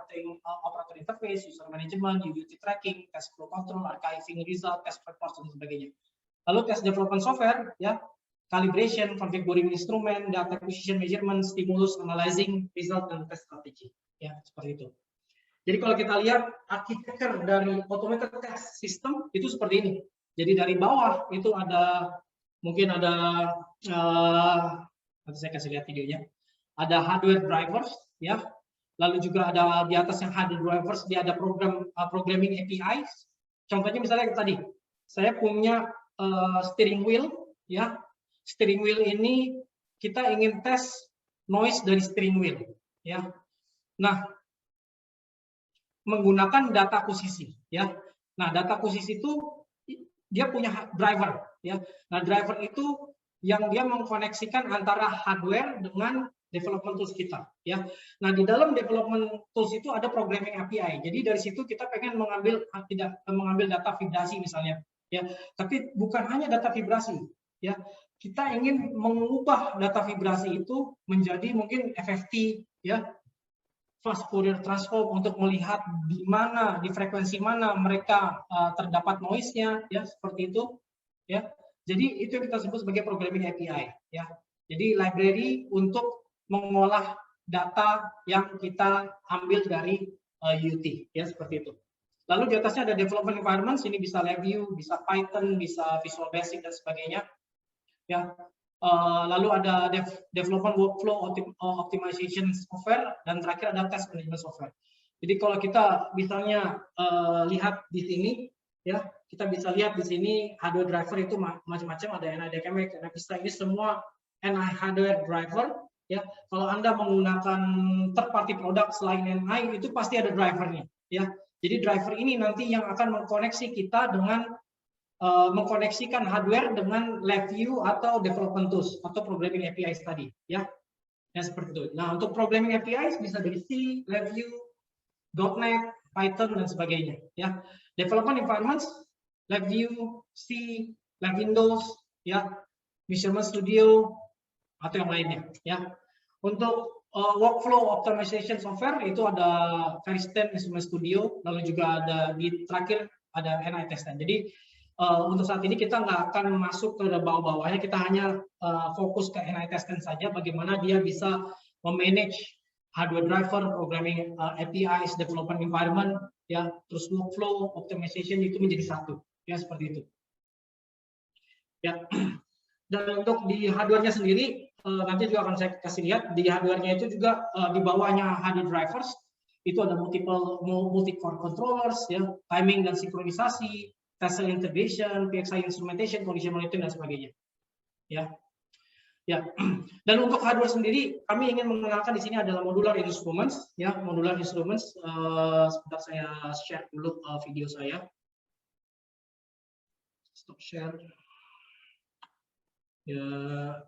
operator interface, user management, UUT tracking, test flow control, archiving result, test report, dan sebagainya. Lalu tes development software, ya, calibration, configuring instrument, data acquisition, measurement, stimulus, analyzing, result, dan test strategi. Ya, seperti itu. Jadi kalau kita lihat arsitektur dari automated test system itu seperti ini. Jadi dari bawah itu ada mungkin ada nanti saya kasih lihat videonya. Ada hardware drivers, ya. Lalu juga ada di atas yang hardware drivers dia ada programming APIs. Contohnya misalnya tadi saya punya steering wheel, ya. Steering wheel ini kita ingin tes noise dari steering wheel, ya. Nah, menggunakan data akuisisi, ya. Nah, data akuisisi itu dia punya driver, ya. Nah, driver itu yang dia mengkoneksikan antara hardware dengan development tools kita, ya. Nah, di dalam development tools itu ada programming API. Jadi dari situ kita pengen mengambil data vibrasi misalnya, ya. Tapi bukan hanya data vibrasi, ya. Kita ingin mengubah data vibrasi itu menjadi mungkin FFT, ya. Fast Fourier transform untuk melihat di mana, di frekuensi mana mereka terdapat noise-nya, ya, seperti itu, ya. Jadi itu yang kita sebut sebagai programming API, ya. Jadi library untuk mengolah data yang kita ambil dari UT, ya, seperti itu. Lalu di atasnya ada development environments, ini bisa LabVIEW, bisa Python, bisa Visual Basic dan sebagainya, ya. Lalu ada development workflow optimization software, dan terakhir ada test management software. Jadi kalau kita misalnya lihat di sini, ya, kita bisa lihat di sini hardware driver itu macam-macam, ada NI DKMX, NI Vista, ini semua NI hardware driver, ya. Kalau Anda menggunakan third party product selain NI itu pasti ada drivernya, ya. Jadi driver ini nanti yang akan mengkoneksi kita dengan mengkoneksikan hardware dengan LabVIEW atau development tools atau programming APIs tadi, ya. Ya, seperti itu. Nah, untuk programming APIs bisa dari C, LabVIEW, .NET, Python dan sebagainya, ya. Development environments, LabVIEW, C, LabWindows, ya, Visual Studio atau yang lainnya, ya. Untuk workflow optimization software itu ada Veristem, Visual Studio, lalu juga ada di terakhir ada NI Test. Jadi untuk saat ini kita nggak akan masuk ke bawah-bawahnya, kita hanya fokus ke NI Test saja, bagaimana dia bisa memanage hardware driver, programming APIs, development environment, ya, terus workflow optimization itu menjadi satu, ya, seperti itu. Ya, dan untuk di hardware-nya sendiri nanti juga akan saya kasih lihat di hardware-nya itu juga di bawahnya hardware drivers itu ada multi-core controllers, ya, timing dan sinkronisasi, test integration, PXI instrumentation, condition monitoring dan sebagainya, ya. Ya, dan untuk hardware sendiri kami ingin mengenalkan di sini adalah modular instruments, ya, modular instruments. Sebentar saya share dulu video saya. Stop share. Ya,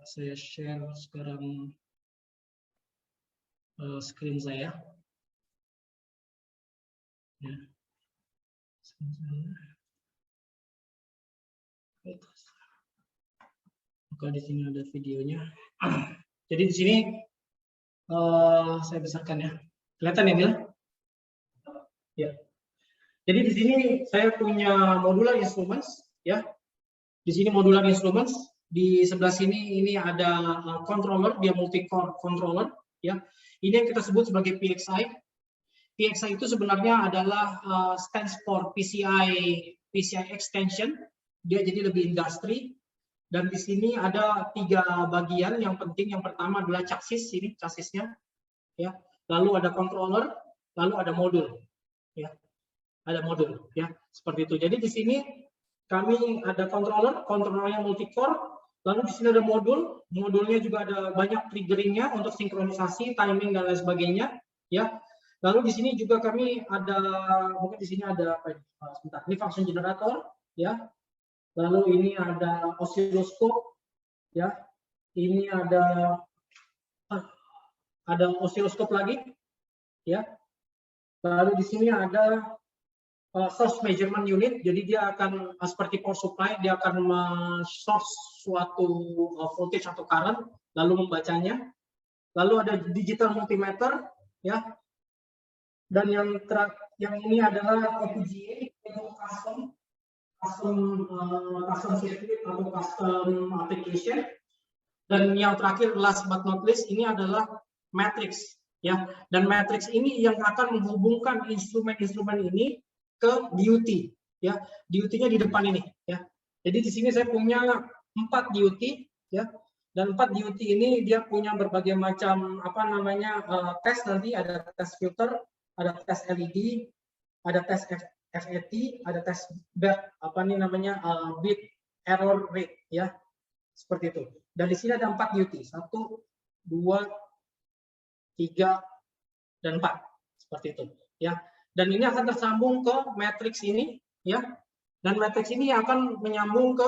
saya share sekarang screen saya. Ya. Screen saya. Maka di sini ada videonya. Jadi di sini saya besarkan, ya. Kelihatan ya, Mil? Ya. Jadi di sini saya punya modular instruments, ya. Di sini modular instruments, di sebelah sini ini ada controller, dia multi-core controller, ya. Ini yang kita sebut sebagai PXI. PXI itu sebenarnya adalah stands for PCI extension. Dia jadi lebih industri. Dan di sini ada 3 bagian yang penting. Yang pertama adalah chassis, ini chassisnya, ya. Lalu ada controller, lalu ada modul, ya. Ada modul, ya, seperti itu. Jadi di sini kami ada controllernya multi-core, lalu di sini ada modul, modulnya juga ada banyak triggeringnya untuk sinkronisasi, timing dan lain sebagainya, ya. Lalu di sini juga kami ada, mungkin di sini ada apa ini? Sebentar, ini function generator, ya. Lalu ini ada oscilloscope, ya. Ini ada oscilloscope lagi, ya. Lalu di sini ada source measurement unit, jadi dia akan seperti power supply, dia akan source suatu voltage atau current, lalu membacanya. Lalu ada digital multimeter, ya. Dan yang ini adalah FPGA untuk custom circuit atau custom application. Dan yang terakhir, last but not least, ini adalah matrix, ya. Dan matrix ini yang akan menghubungkan instrumen-instrumen ini ke DUT, ya. DUT-nya di depan ini, ya. Jadi di sini saya punya 4 DUT, ya. Dan 4 DUT ini dia punya berbagai macam tes, nanti ada tes filter, ada tes LED, ada tes FET, ada tes bit error rate, ya. Seperti itu. Dan di sini ada 4 DUT, 1, 2, 3, dan 4, seperti itu, ya. Dan ini akan tersambung ke matrix ini, ya. Dan matrix ini akan menyambung ke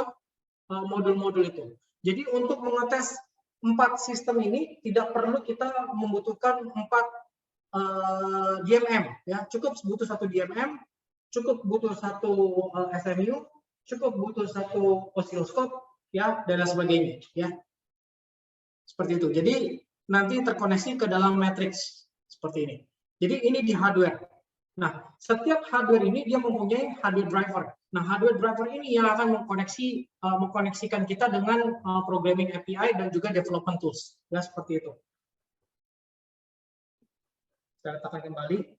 modul-modul itu. Jadi untuk mengetes 4 sistem ini tidak perlu kita membutuhkan 4 DMM, ya. Cukup butuh 1 DMM, cukup butuh 1 SMU, cukup butuh 1 osiloskop, ya, dan lain sebagainya, ya. Seperti itu. Jadi nanti terkoneksi ke dalam matrix seperti ini. Jadi ini di hardware. Nah, setiap hardware ini dia mempunyai hardware driver. Nah, hardware driver ini yang akan mengkoneksikan kita dengan programming API dan juga development tools, ya, seperti itu. Saya letakkan kembali.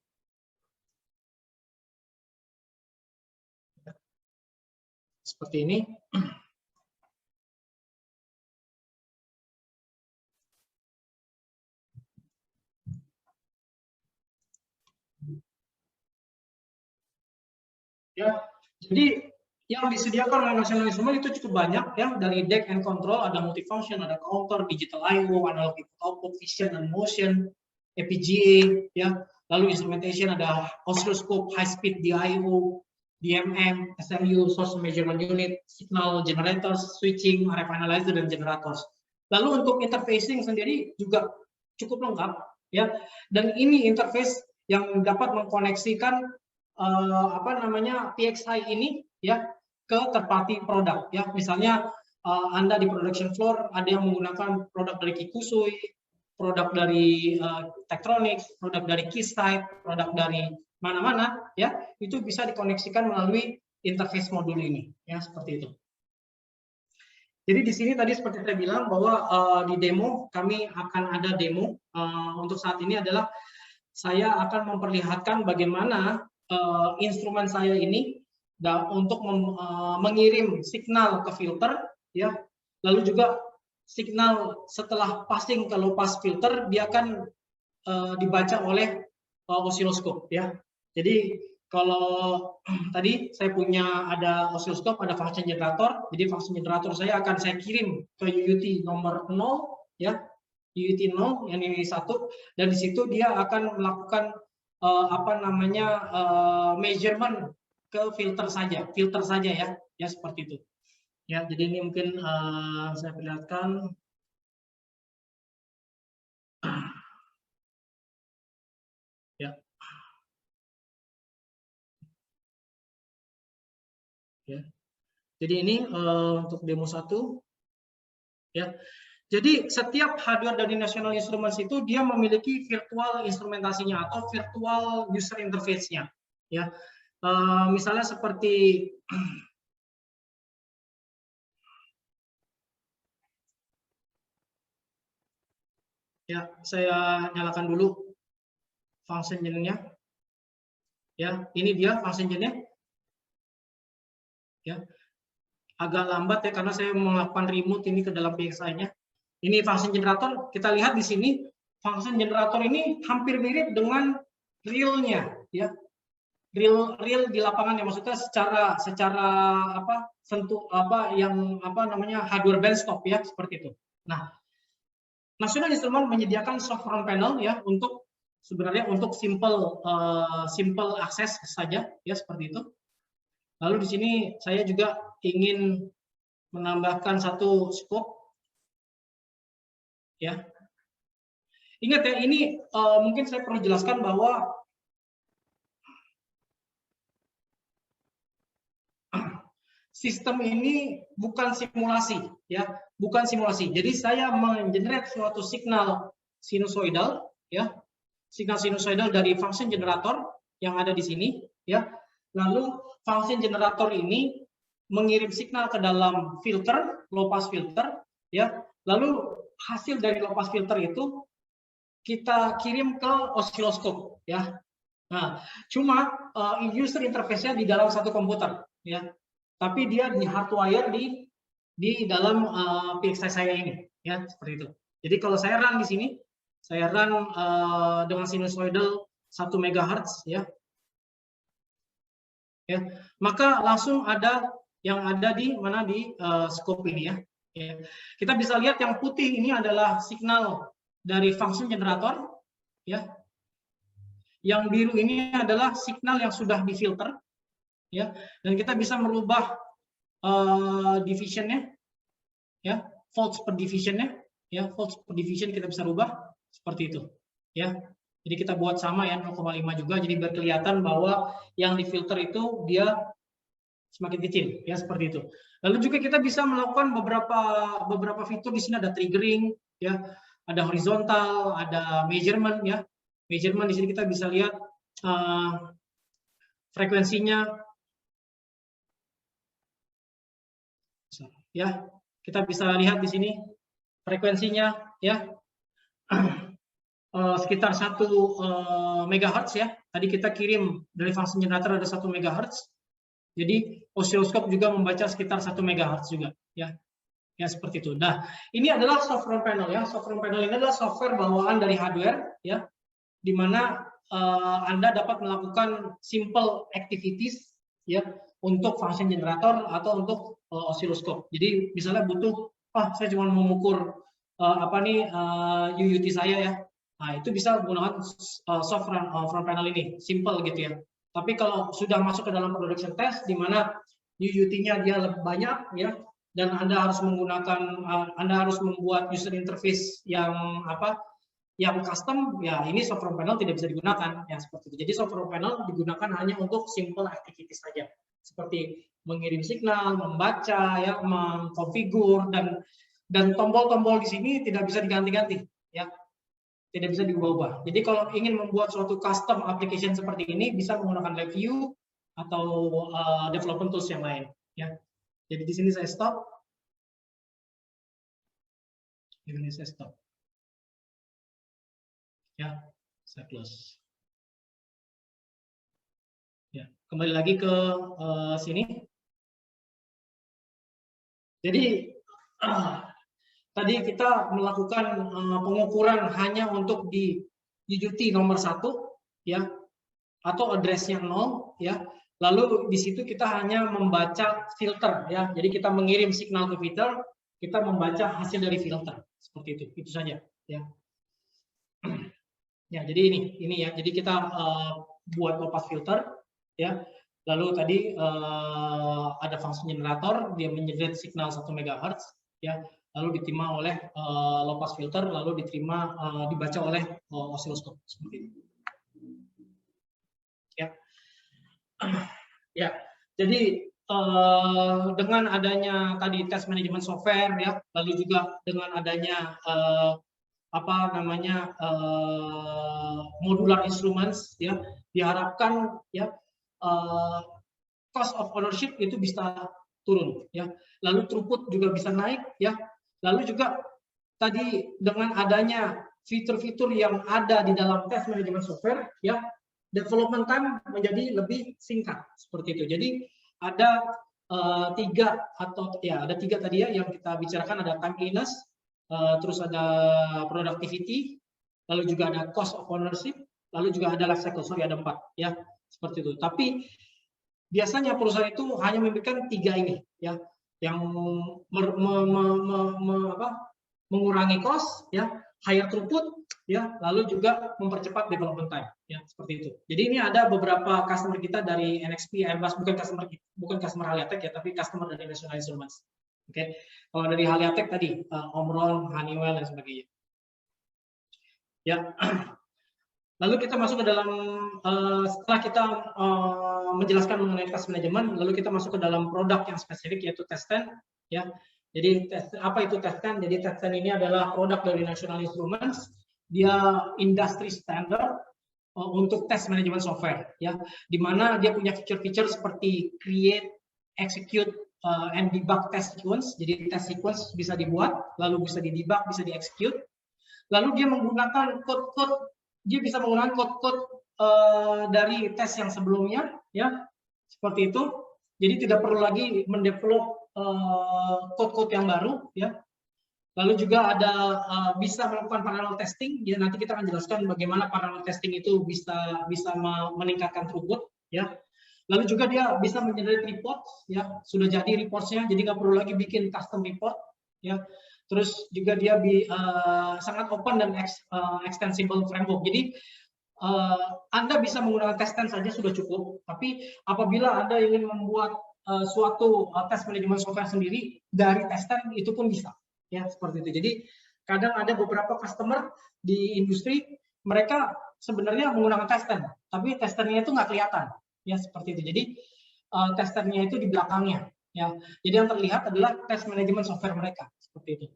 Seperti ini. Ya, jadi yang disediakan oleh National Instrument itu cukup banyak, ya. Dari deck and control ada multifunction, ada counter, digital I/O, analog input output, vision and motion, FPGA, ya. Lalu instrumentation ada oscilloscope, high speed DIO, DMM, SMU, source measurement unit, signal generators, switching, RF analyzer, dan generators. Lalu untuk interfacing sendiri juga cukup lengkap, ya. Dan ini interface yang dapat mengkoneksikan PXI ini, ya, ke third party produk, ya. Misalnya Anda di production floor ada yang menggunakan produk dari Kikusui, produk dari Tektronix, produk dari Keysight, produk dari mana-mana, ya, itu bisa dikoneksikan melalui interface modul ini, ya, seperti itu. Jadi di sini tadi seperti saya bilang bahwa di demo kami akan ada demo. Untuk saat ini adalah saya akan memperlihatkan bagaimana instrumen saya ini untuk mengirim signal ke filter, ya. Lalu juga signal setelah passing ke low pass filter dia akan dibaca oleh osiloskop, ya. Jadi kalau tadi saya punya ada osiloskop, ada function generator. Jadi function generator saya akan saya kirim ke UUT nomor 0, ya. UUT 0 yang ini 1, dan di situ dia akan melakukan measurement ke filter saja ya, seperti itu, ya. Jadi ini mungkin saya perlihatkan, ya, ya. Jadi ini untuk demo 1, ya. Jadi setiap hardware dari National Instruments itu dia memiliki virtual instrumentasinya atau virtual user interface-nya, ya. Misalnya seperti ya, saya nyalakan dulu function gen-nya, ya. Ini dia function gen-nya, ya. Agak lambat, ya, karena saya melakukan remote ini ke dalam PXI-nya. Ini function generator, kita lihat di sini function generator ini hampir mirip dengan real-nya, ya. Real di lapangan, ya, maksudnya secara hardware benchtop, ya, seperti itu. Nah, National Instrument menyediakan soft front panel, ya, untuk sebenarnya untuk simple akses saja, ya, seperti itu. Lalu di sini saya juga ingin menambahkan satu scope, ya. Ingat, ya, ini mungkin saya perlu jelaskan bahwa sistem ini bukan simulasi, ya, bukan simulasi. Jadi saya menggenerate suatu signal sinusoidal, ya, signal sinusoidal dari function generator yang ada di sini, ya. Lalu function generator ini mengirim signal ke dalam filter, low pass filter, ya. Lalu hasil dari low-pass filter itu kita kirim ke osiloskop, ya. Nah, cuma user interface-nya di dalam satu komputer, ya. Tapi dia di hardwire di dalam PXI saya ini, ya, seperti itu. Jadi kalau saya run di sini, saya run dengan sinusoidal 1 MHz, ya. Ya, maka langsung ada yang ada di mana di scope ini, ya. Ya. Kita bisa lihat yang putih ini adalah signal dari function generator, ya. Yang biru ini adalah signal yang sudah difilter, ya. Dan kita bisa merubah divisionnya, ya, volts per divisionnya, ya, volts per division kita bisa rubah seperti itu, ya. Jadi kita buat sama ya 0,5 juga, jadi biar kelihatan bahwa yang difilter itu dia semakin kecil, ya, seperti itu. Lalu juga kita bisa melakukan beberapa fitur di sini, ada triggering, ya, ada horizontal, ada measurement, ya. Measurement di sini kita bisa lihat frekuensinya, ya. Kita bisa lihat di sini frekuensinya, ya. Sekitar 1 MHz, ya. Tadi kita kirim dari function generator ada 1 MHz. Jadi osiloskop juga membaca sekitar 1 MHz juga, ya. Ya, seperti itu. Nah, ini adalah software panel, ya. Software panel ini adalah software bawaan dari hardware, ya, di mana Anda dapat melakukan simple activities, ya, untuk function generator atau untuk osiloskop. Jadi misalnya butuh, saya cuma mau mengukur UUT saya, ya. Nah, itu bisa menggunakan software panel ini, simple gitu, ya. Tapi kalau sudah masuk ke dalam production test, di mana UUT-nya dia lebih banyak, ya, dan Anda harus membuat user interface yang custom, ya, ini software panel tidak bisa digunakan, ya, seperti itu. Jadi software panel digunakan hanya untuk simple activities saja, seperti mengirim signal, membaca, ya, mengkonfigur, dan tombol-tombol di sini tidak bisa diganti-ganti, ya. Tidak bisa diubah-ubah. Jadi kalau ingin membuat suatu custom application seperti ini, bisa menggunakan live view atau development tools yang lain, ya. Jadi di sini saya stop. Ini saya stop. Ya, saya close. Ya, kembali lagi ke sini. Jadi tadi kita melakukan pengukuran hanya untuk di UUT nomor 1, ya, atau address-nya 0, ya. Lalu di situ kita hanya membaca filter, ya. Jadi kita mengirim signal ke filter, kita membaca hasil dari filter, seperti itu saja, ya. Ya, jadi ini ya. Jadi kita buat low-pass filter, ya. Lalu tadi ada function generator, dia mengenerate signal 1 MHz, ya. Lalu diterima oleh low-pass filter, lalu dibaca oleh osiloskop, seperti itu. Ya. Ya. Jadi dengan adanya tadi test management software, ya, lalu juga dengan adanya modular instruments, ya, diharapkan, ya, cost of ownership itu bisa turun, ya. Lalu throughput juga bisa naik, ya. Lalu juga tadi dengan adanya fitur-fitur yang ada di dalam test management software, ya, development time menjadi lebih singkat, seperti itu. Jadi ada tiga tadi, ya, yang kita bicarakan, ada timeliness, terus ada productivity, lalu juga ada cost of ownership, lalu juga ada life cycle. Sorry, ada 4, ya, seperti itu. Tapi biasanya perusahaan itu hanya memberikan 3 ini, ya, yang mengurangi cost, ya, higher throughput, ya, lalu juga mempercepat development time, ya, seperti itu. Jadi ini ada beberapa customer kita dari NXP, Airbus, bukan customer Haliatek, ya, tapi customer dari National Instruments. Oke. Kalau dari Haliatek tadi Omron, Honeywell, dan sebagainya. Ya. Lalu kita masuk ke dalam setelah kita menjelaskan mengenai test management, lalu kita masuk ke dalam produk yang spesifik, yaitu test stand, ya. Jadi apa itu test stand? Jadi test stand ini adalah produk dari National Instruments. Dia industry standard untuk test management software, ya, di mana dia punya feature-feature seperti create, execute, and debug test sequence. Jadi test sequence bisa dibuat, lalu bisa didebug, bisa diexecute. Lalu dia menggunakan code-code, dia bisa menggunakan code-code dari tes yang sebelumnya, ya seperti itu. Jadi tidak perlu lagi mendevelop code-code yang baru, ya. Lalu juga ada bisa melakukan parallel testing. Ya nanti kita akan jelaskan bagaimana parallel testing itu bisa meningkatkan throughput, ya. Lalu juga dia bisa mengenerate report, ya sudah jadi reportnya, jadi nggak perlu lagi bikin custom report, ya. Terus juga dia sangat open dan extensible framework. Jadi Anda bisa menggunakan testen saja sudah cukup, tapi apabila Anda ingin membuat suatu test manajemen software sendiri dari testen, itu pun bisa, ya seperti itu. Jadi kadang ada beberapa customer di industri, mereka sebenarnya menggunakan testen, tapi testennya itu nggak kelihatan, ya seperti itu. Jadi testennya itu di belakangnya, ya. Jadi yang terlihat adalah test manajemen software mereka, seperti itu.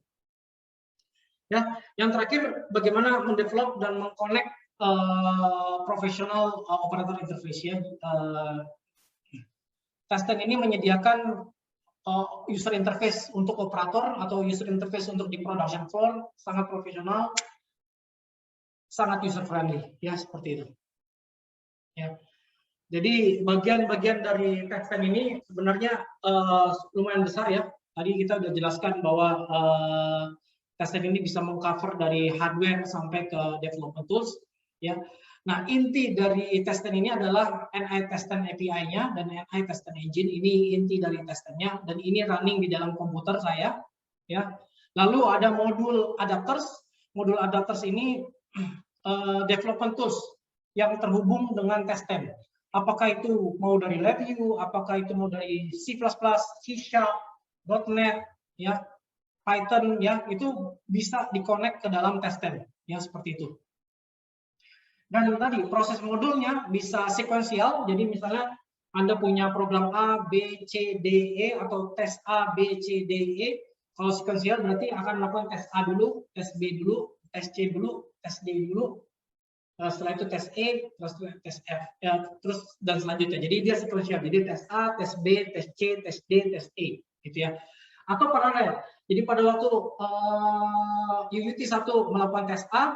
Ya, yang terakhir bagaimana mendevelop dan mengconnect professional operator interface, ya. Testen ini menyediakan user interface untuk operator atau user interface untuk di production floor, sangat profesional, sangat user friendly, ya seperti itu. Ya. Jadi bagian-bagian dari testen ini sebenarnya lumayan besar, ya. Tadi kita sudah jelaskan bahwa testen ini bisa mengcover dari hardware sampai ke development tools, ya. Nah, inti dari testen ini adalah NI Testen API-nya dan NI Testen Engine. Ini inti dari testennya, dan ini running di dalam komputer saya, ya. Lalu ada modul adapters. Modul adapters ini development tools yang terhubung dengan testen. Apakah itu mau dari LabVIEW, apakah itu mau dari C++, C#, .NET, ya, Python, ya, itu bisa di-connect ke dalam testen, ya seperti itu. Dan tadi proses modulnya bisa sekuensial, jadi misalnya Anda punya program A, B, C, D, E, atau tes A, B, C, D, E. Kalau sekuensial berarti akan melakukan tes A dulu, tes B dulu, tes C dulu, tes D dulu, setelah itu tes E, terus tes F, ya, terus dan selanjutnya. Jadi dia sekuensial, jadi tes A, tes B, tes C, tes D, tes E, gitu ya. Atau paralel, jadi pada waktu UUT 1 melakukan tes A,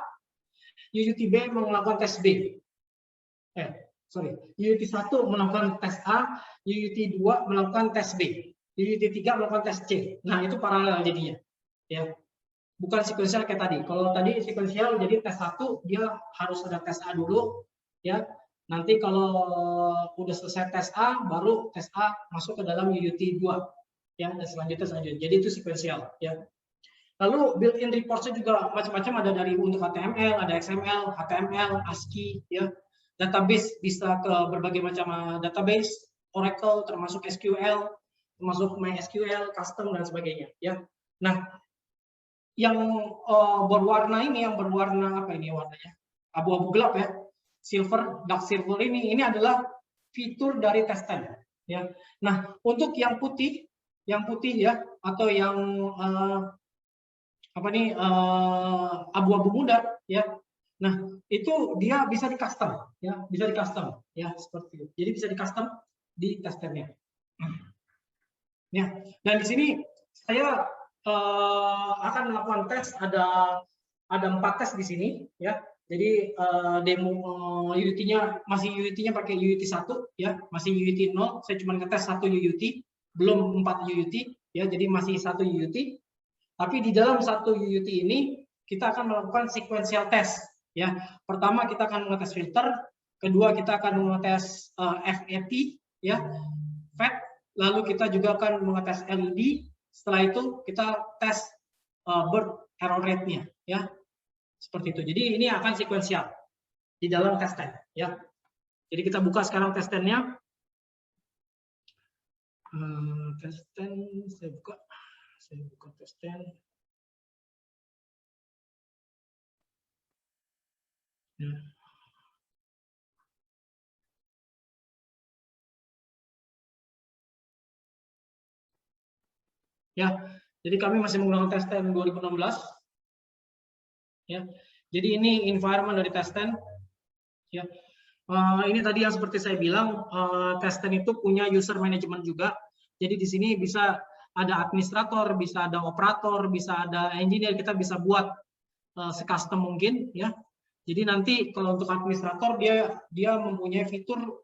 UUT B melakukan tes B. UUT 1 melakukan tes A, UUT 2 melakukan tes B, UUT 3 melakukan tes C. Nah, itu paralel jadinya. Ya. Bukan sekuensial kayak tadi. Kalau tadi sekuensial jadi tes 1 dia harus ada tes A dulu, ya. Nanti kalau udah selesai tes A, baru tes A masuk ke dalam UUT 2. Ya, dan selanjutnya. Jadi itu sekuensial, ya. Lalu built-in reports-nya juga macam-macam, ada dari untuk HTML, ada XML, HTML, ASCII, ya. Database bisa ke berbagai macam database, Oracle, termasuk SQL, termasuk MySQL, custom dan sebagainya, ya. Nah, yang berwarna ini, yang berwarna apa ini warnanya? Abu-abu gelap, ya. Silver, dark silver ini adalah fitur dari testen, ya. Nah, untuk yang putih ya, atau yang abu-abu muda, ya. Nah, itu dia bisa di custom, ya, ya seperti itu. Jadi bisa di custom di testernya. Ya, dan di sini saya akan melakukan tes, ada 4 tes di sini, ya. Jadi demo UUT-nya masih UUT-nya pakai UUT 1, ya, masih UUT 0. Saya cuma ngetes 1 UUT, belum 4 UUT, ya. Jadi masih 1 UUT. Tapi di dalam 1 UUT ini kita akan melakukan sequential test, ya. Pertama kita akan mengetes filter, kedua kita akan mengetes FET, ya, FET, lalu kita juga akan mengetes LED. Setelah itu kita tes birth error rate-nya, ya. Seperti itu. Jadi ini akan sequential di dalam testen, ya. Jadi kita buka sekarang testennya. Testen saya buka testen. Ya, jadi kami masih menggunakan testen 2016. Ya, jadi ini environment dari testen. Ya, ini tadi yang seperti saya bilang, testen itu punya user management juga. Jadi di sini bisa ada administrator, bisa ada operator, bisa ada engineer, kita bisa buat se-custom mungkin ya. Jadi nanti kalau untuk administrator dia mempunyai fitur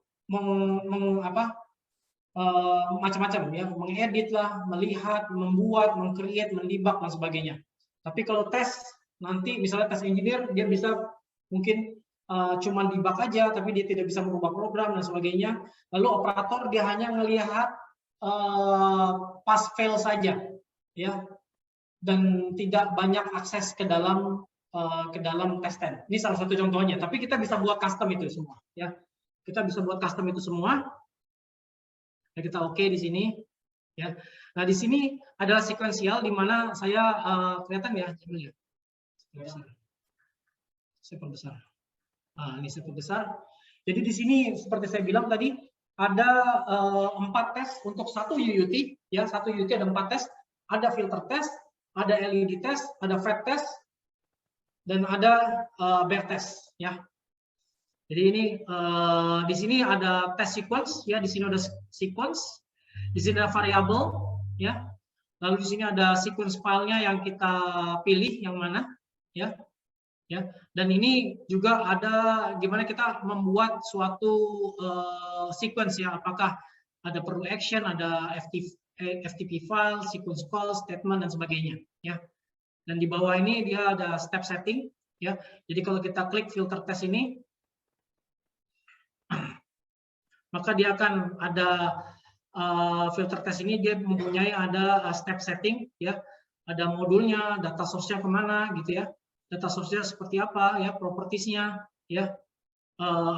macam-macam ya, mengedit lah, melihat, membuat, meng-create, mendebug dan sebagainya. Tapi kalau tes nanti misalnya tes engineer dia bisa mungkin cuma debug aja, tapi dia tidak bisa merubah program dan sebagainya. Lalu operator dia hanya melihat pass fail saja ya, dan tidak banyak akses ke dalam testen. Ini salah satu contohnya. Tapi kita bisa buat custom itu semua ya. Kita bisa buat custom itu semua. Nah, kita oke di sini ya. Nah, di sini adalah sekuensial di mana saya kelihatan ya, lihat. Saya perbesar. Nah, ini saya perbesar. Jadi di sini seperti saya bilang tadi ada 4 tes untuk satu UUT ya, satu UUT ada 4 tes, ada filter test, ada LED test, ada FET test, dan ada bare test ya. Jadi ini di sini ada test sequence ya, di sini ada sequence, di sini ada variabel ya, lalu di sini ada sequence filenya yang kita pilih yang mana ya, dan ini juga ada gimana kita membuat suatu sequence ya, apakah ada perlu action, ada FTP file, sequence call, statement dan sebagainya ya. Dan di bawah ini dia ada step setting ya. Jadi kalau kita klik filter test ini, maka dia akan ada filter test ini, dia mempunyai ada step setting ya, ada modulnya, data source-nya kemana gitu ya, data source-nya seperti apa ya, properties-nya ya,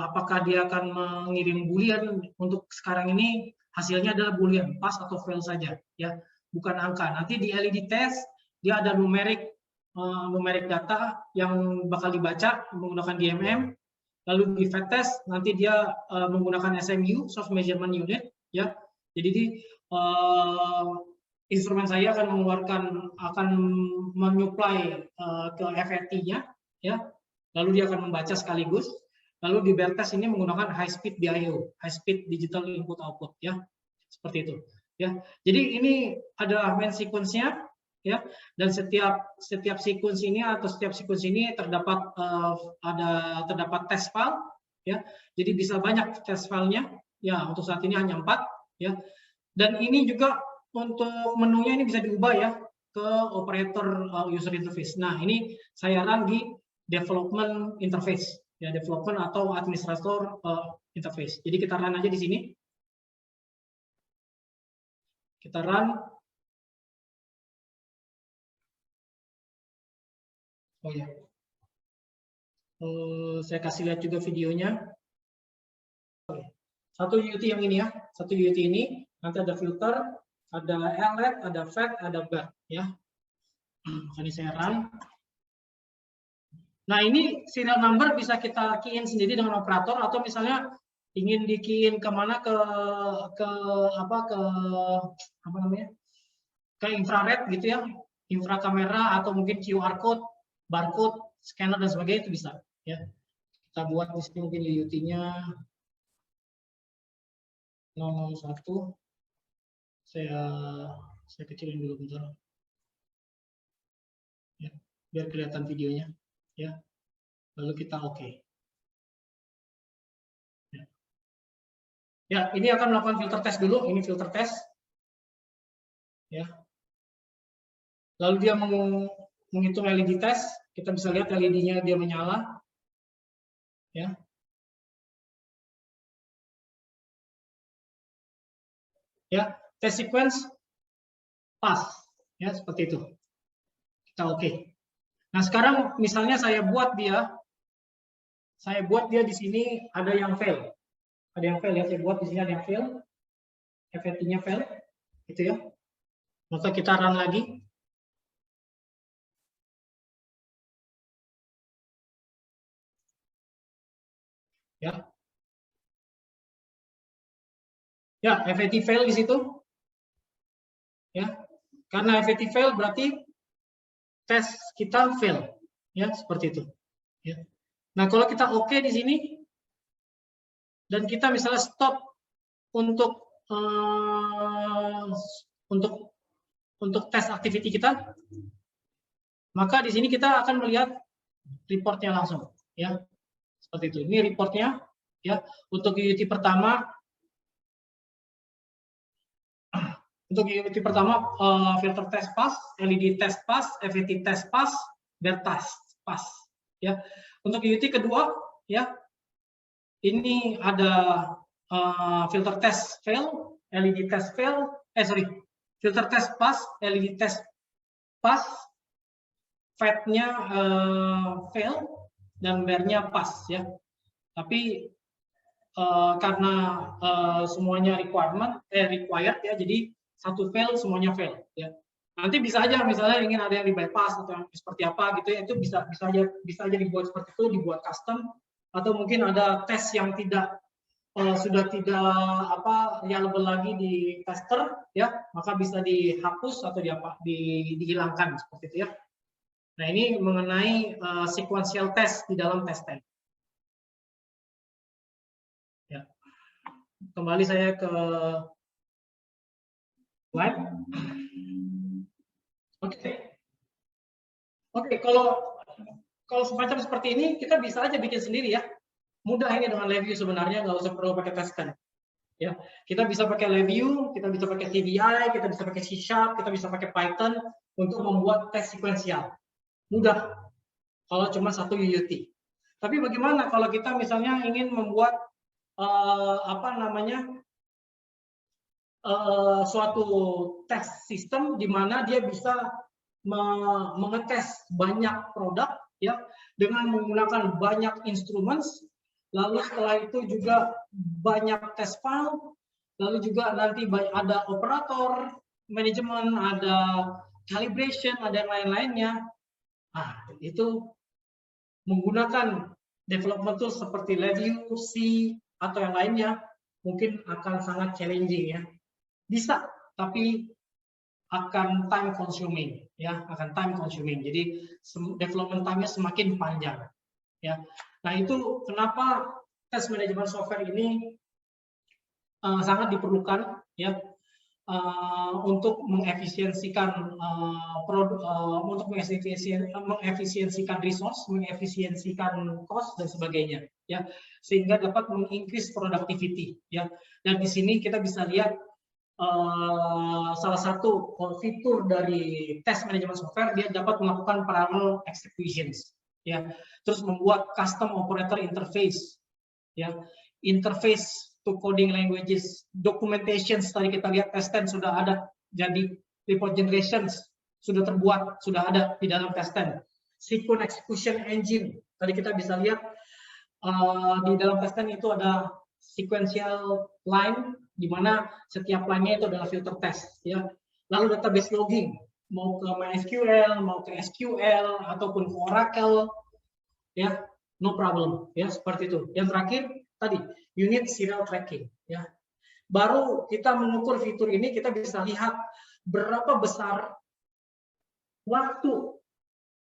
apakah dia akan mengirim boolean. Untuk sekarang ini hasilnya adalah boolean, pass atau fail saja ya, bukan angka. Nanti di LED test dia ada numeric data yang bakal dibaca menggunakan DMM. Lalu di FET test nanti dia menggunakan SMU, Source Measurement Unit ya. Jadi instrumen saya akan menyuplai ke FET-nya ya. Lalu dia akan membaca sekaligus. Lalu di bare test ini menggunakan high speed DIO, high speed digital input output ya. Seperti itu ya. Jadi ini adalah main sequence-nya ya, dan setiap sequence ini atau setiap sequence ini terdapat test file ya, jadi bisa banyak test filenya ya. Untuk saat ini hanya 4 ya, dan ini juga untuk menunya ini bisa diubah ya ke operator user interface. Nah, ini saya run di development interface ya, development atau administrator interface. Jadi kita run aja di sini, kita run. Oh ya, saya kasih lihat juga videonya. Satu UUT yang ini ya, satu UUT ini nanti ada filter, ada LED, ada FET, ada bar ya. Ini saya run. Nah, ini serial number bisa kita key in sendiri dengan operator, atau misalnya ingin di key in kemana, ke infrared gitu ya, infra kamera, atau mungkin QR code, barcode, scanner dan sebagainya, itu bisa ya. Kita buat di sini mungkin UUT-nya 001. Saya kecilin dulu bentar ya, biar kelihatan videonya ya. Lalu kita oke. Ya, ini akan melakukan filter test dulu. Ini filter test ya. Lalu dia menghitung LED test. Kita bisa lihat LED-nya dia menyala ya. Ya, test sequence pas ya, seperti itu. Kita oke. Nah, sekarang misalnya saya buat dia di sini ada yang fail. Ada yang fail ya, saya buat di sini ada yang fail. FET-nya fail gitu ya. Maka kita run lagi. Ya. Ya, FET fail di situ. Ya. Karena FET fail berarti tes kita fail. Ya, seperti itu. Ya. Nah, kalau kita oke di sini dan kita misalnya stop untuk untuk tes activity kita, maka di sini kita akan melihat reportnya langsung, ya seperti itu. Ini reportnya, ya untuk UUT pertama. Untuk UUT pertama, filter test pass, LED test pass, FET test pass, BER test pass. Ya, untuk UUT kedua, ya ini ada filter test fail, LED test fail, filter test pass, LED test pass, FET-nya fail dan BER-nya pass, ya. Tapi karena semuanya required, ya, jadi satu fail semuanya fail, ya. Nanti bisa aja misalnya ingin ada yang di bypass atau yang seperti apa gitu, ya, itu bisa aja dibuat seperti itu, dibuat custom, atau mungkin ada tes yang sudah tidak reliable lagi di tester, ya, maka bisa dihapus atau dihilangkan seperti itu, ya. Nah, ini mengenai sequential test di dalam test time. Ya. Kembali saya ke slide. Oke, kalau semacam seperti ini kita bisa aja bikin sendiri, ya. Mudah ini dengan LabVIEW sebenarnya, nggak usah perlu pakai test stand. Ya, kita bisa pakai LabVIEW, kita bisa pakai CVI, kita bisa pakai C#, kita bisa pakai Python untuk membuat tes sekuensial. Mudah kalau cuma satu UUT. Tapi bagaimana kalau kita misalnya ingin membuat suatu tes sistem di mana dia bisa mengetes banyak produk, ya, dengan menggunakan banyak instrumen, lalu setelah itu juga banyak test file, lalu juga nanti ada operator, manajemen, ada calibration, ada yang lain-lainnya. Nah, itu menggunakan development tools seperti LabVIEW, C, atau yang lainnya mungkin akan sangat challenging, ya. Bisa, tapi akan time consuming, ya, akan time consuming. Jadi development time-nya semakin panjang, ya. Nah, itu kenapa tes manajemen software ini sangat diperlukan, ya, untuk mengefisiensikan untuk mengefisiensikan resource, mengefisiensikan cost dan sebagainya, ya, sehingga dapat mengincrease productivity, ya. Dan di sini kita bisa lihat salah satu fitur dari tes manajemen software, dia dapat melakukan parallel executions, ya, terus membuat custom operator interface, ya, interface to coding languages, documentation tadi kita lihat testen sudah ada, jadi report generations sudah terbuat, sudah ada di dalam testen, sequence execution engine tadi kita bisa lihat di dalam testen itu ada sequential line, di mana setiap line-nya itu adalah filter test, ya. Lalu database logging, mau ke MySQL, mau ke SQL, ataupun ke Oracle, ya, no problem, ya, seperti itu. Yang terakhir tadi unit serial tracking, ya. Baru kita mengukur fitur ini, kita bisa lihat berapa besar waktu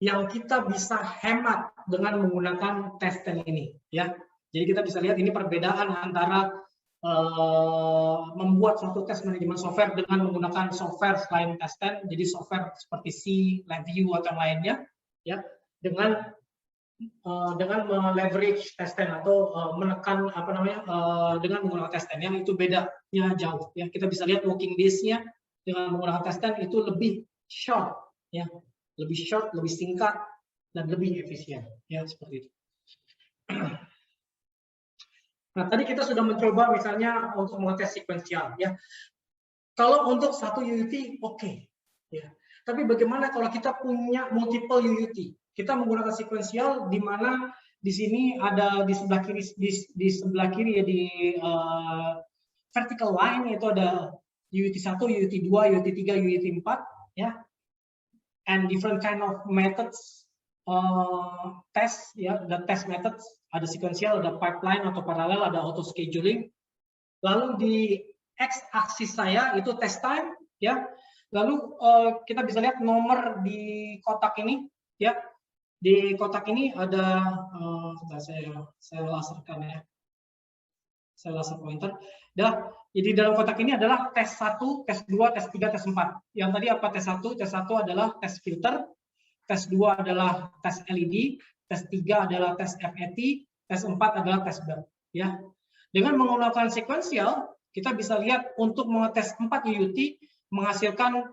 yang kita bisa hemat dengan menggunakan testen ini, ya. Jadi kita bisa lihat ini perbedaan antara membuat suatu tes manajemen software dengan menggunakan software selain testen, jadi software seperti C, LabVIEW atau yang lainnya, ya, dengan leverage testen atau menekan dengan menggunakan testen, yang itu bedanya jauh, ya. Kita bisa lihat working days-nya dengan menggunakan testen itu lebih short, ya, lebih short, lebih singkat, dan lebih efisien, ya, seperti itu. Nah, tadi kita sudah mencoba misalnya untuk mengetes sekuensial, ya. Kalau untuk satu UUT, oke, ya. Tapi bagaimana kalau kita punya multiple UUT? Kita menggunakan sekuensial di mana di sini ada di sebelah kiri, ya, di vertical line itu ada UUT 1, UUT 2, UUT 3, UUT 4, ya. And different kind of methods test, ya, the test methods, ada sequential, ada pipeline atau paralel, ada auto scheduling. Lalu di x aksis saya itu test time, ya. Lalu kita bisa lihat nomor di kotak ini, ya. Di kotak ini ada saya laserkan, ya. Saya laser pointer. Jadi dalam kotak ini adalah tes 1, tes 2, tes 3, tes 4. Yang tadi apa tes 1? Tes 1 adalah tes filter, tes 2 adalah tes LED, tes 3 adalah tes FET, tes 4 adalah tes BER. Ya. Dengan menggunakan sekuensial, kita bisa lihat untuk mengetes 4 UUT menghasilkan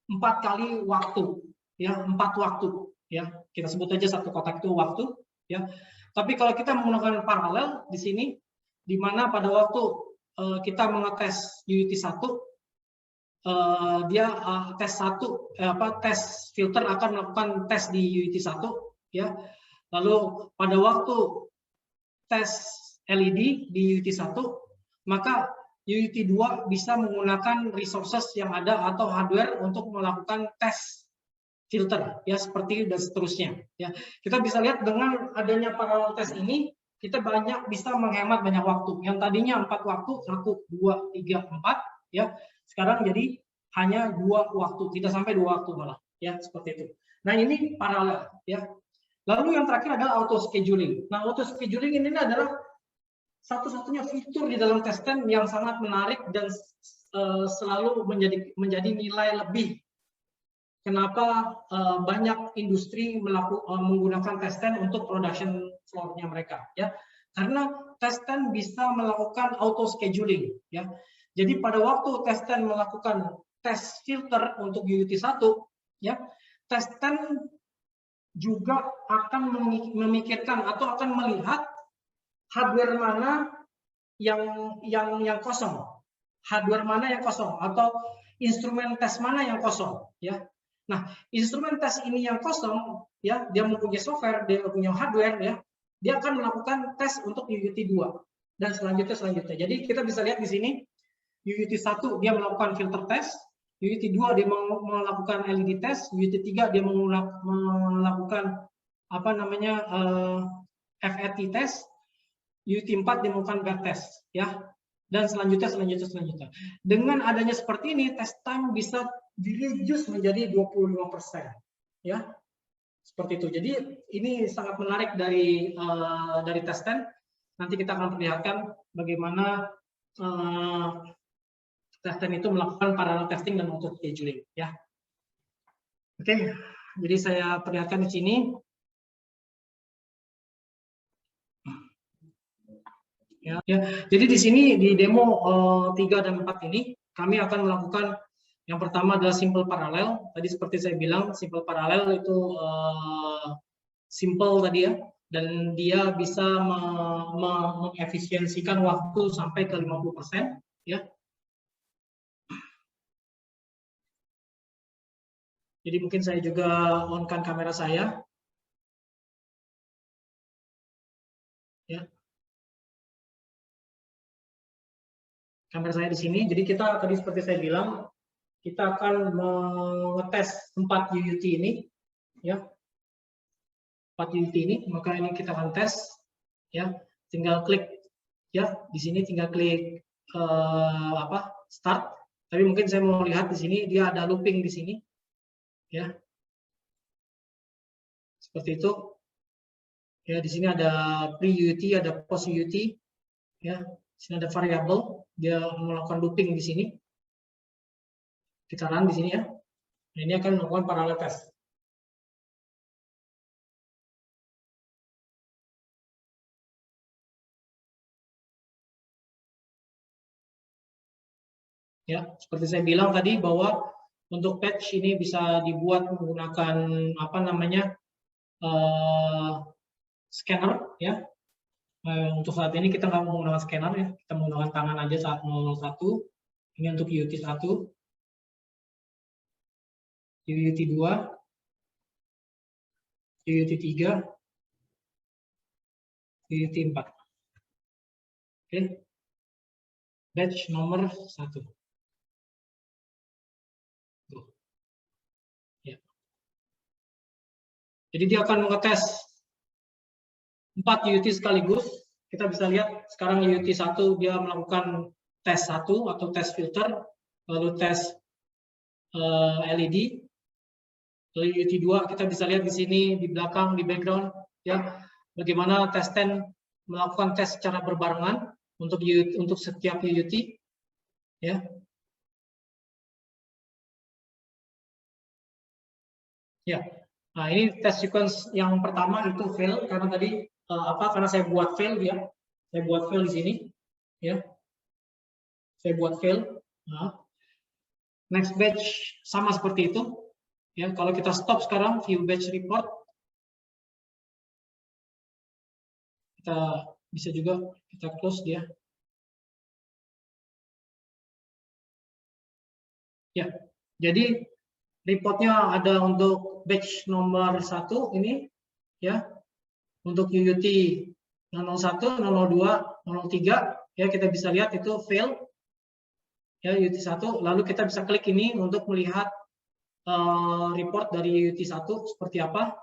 4 kali waktu, ya, 4 waktu, ya. Kita sebut aja satu kotak itu waktu, ya. Tapi kalau kita menggunakan paralel di sini, di mana pada waktu kita mengetes UUT 1, dia tes 1 tes filter akan melakukan tes di UUT 1, ya. Lalu pada waktu tes LED di UUT 1, maka UUT 2 bisa menggunakan resources yang ada atau hardware untuk melakukan tes filter, ya, seperti dan seterusnya, ya. Kita bisa lihat dengan adanya parallel test ini, kita bisa menghemat banyak waktu. Yang tadinya 4 waktu, 1, 2, 3, 4, ya. Sekarang jadi hanya 2 waktu, tidak sampai 2 waktu malah, ya, seperti itu. Nah, ini paralel, ya. Lalu yang terakhir adalah auto scheduling. Nah, auto scheduling ini adalah satu-satunya fitur di dalam testen yang sangat menarik dan selalu menjadi nilai lebih. Kenapa banyak industri menggunakan testen untuk production floor-nya mereka, ya? Karena testen bisa melakukan auto scheduling, ya. Jadi pada waktu testen melakukan tes filter untuk UUT 1, ya, testen juga akan memikirkan atau akan melihat hardware mana yang kosong, hardware mana yang kosong, atau instrumen tes mana yang kosong, ya. Nah, instrumen tes ini yang kosong, ya, dia mempunyai software, dia mempunyai hardware, ya, dia akan melakukan tes untuk UUT 2 dan selanjutnya. Jadi kita bisa lihat di sini UUT 1 dia melakukan filter test, UUT 2 dia melakukan LED test, UUT 3 dia melakukan apa namanya FET test, UUT 4 dia melakukan BER test, ya. Dan selanjutnya. Dengan adanya seperti ini, test time bisa direduce menjadi 25%, ya, seperti itu. Jadi ini sangat menarik dari testen. Nanti kita akan perlihatkan bagaimana testen itu melakukan parallel testing dan auto scheduling, ya. Oke, jadi saya perlihatkan di sini. Ya. Jadi di sini di demo 3 dan 4 ini kami akan melakukan yang pertama adalah simple parallel. Tadi seperti saya bilang, simple parallel itu simple tadi, ya, dan dia bisa mengefisiensikan waktu sampai ke 50%, ya. Jadi mungkin saya juga on-kan kamera saya, ya. Kamera saya di sini. Jadi kita tadi seperti saya bilang, kita akan mengetes 4 UUT ini, ya. 4 UUT ini, maka ini kita akan tes, ya. Tinggal klik, ya, di sini tinggal klik start. Tapi mungkin saya mau lihat di sini dia ada looping di sini, ya. Seperti itu. Ya, di sini ada pre-UUT, ada post-UUT, ya. Di sini ada variabel, dia melakukan looping di sini. Kita run di sini, ya. Nah, ini akan melakukan parallel test. Ya, seperti saya bilang tadi bahwa untuk patch ini bisa dibuat menggunakan apa namanya scanner, ya. Untuk saat ini kita nggak menggunakan scanner, ya, kita menggunakan tangan aja saat 001. Ini untuk UUT 1, UUT 2, UUT 3, UUT 4. Oke, batch nomor 1. Ya. Jadi dia akan mengetes 4 UUT sekaligus. Kita bisa lihat sekarang UUT 1 dia melakukan tes 1 atau tes filter, lalu tes LED. Lalu UUT 2 kita bisa lihat di sini di belakang di background, ya, bagaimana testen melakukan tes secara berbarengan untuk setiap UUT, ya. Ya, nah ini test sequence yang pertama itu fail karena tadi karena saya buat fail ya, saya buat fail di sini, ya, saya buat fail. Nah, next batch sama seperti itu, ya. Kalau kita stop sekarang view batch report, kita bisa juga kita close dia. Ya, jadi reportnya ada untuk batch nomor 1 ini, ya, untuk UUT 001, 002, 003, ya kita bisa lihat itu fail, ya, UUT 1. Lalu kita bisa klik ini untuk melihat report dari UUT 1 seperti apa.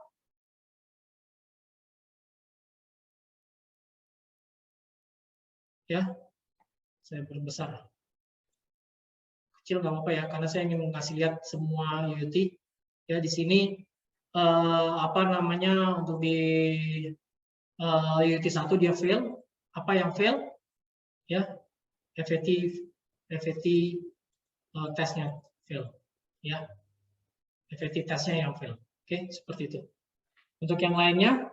Ya, saya perbesar. Kecil nggak apa-apa ya, karena saya ingin mengasih lihat semua UUT. Ya, di sini untuk di UUT 1 dia fail. Apa yang fail? Ya, FAT tesnya fail. Ya, FAT tesnya yang fail. Oke, seperti itu. Untuk yang lainnya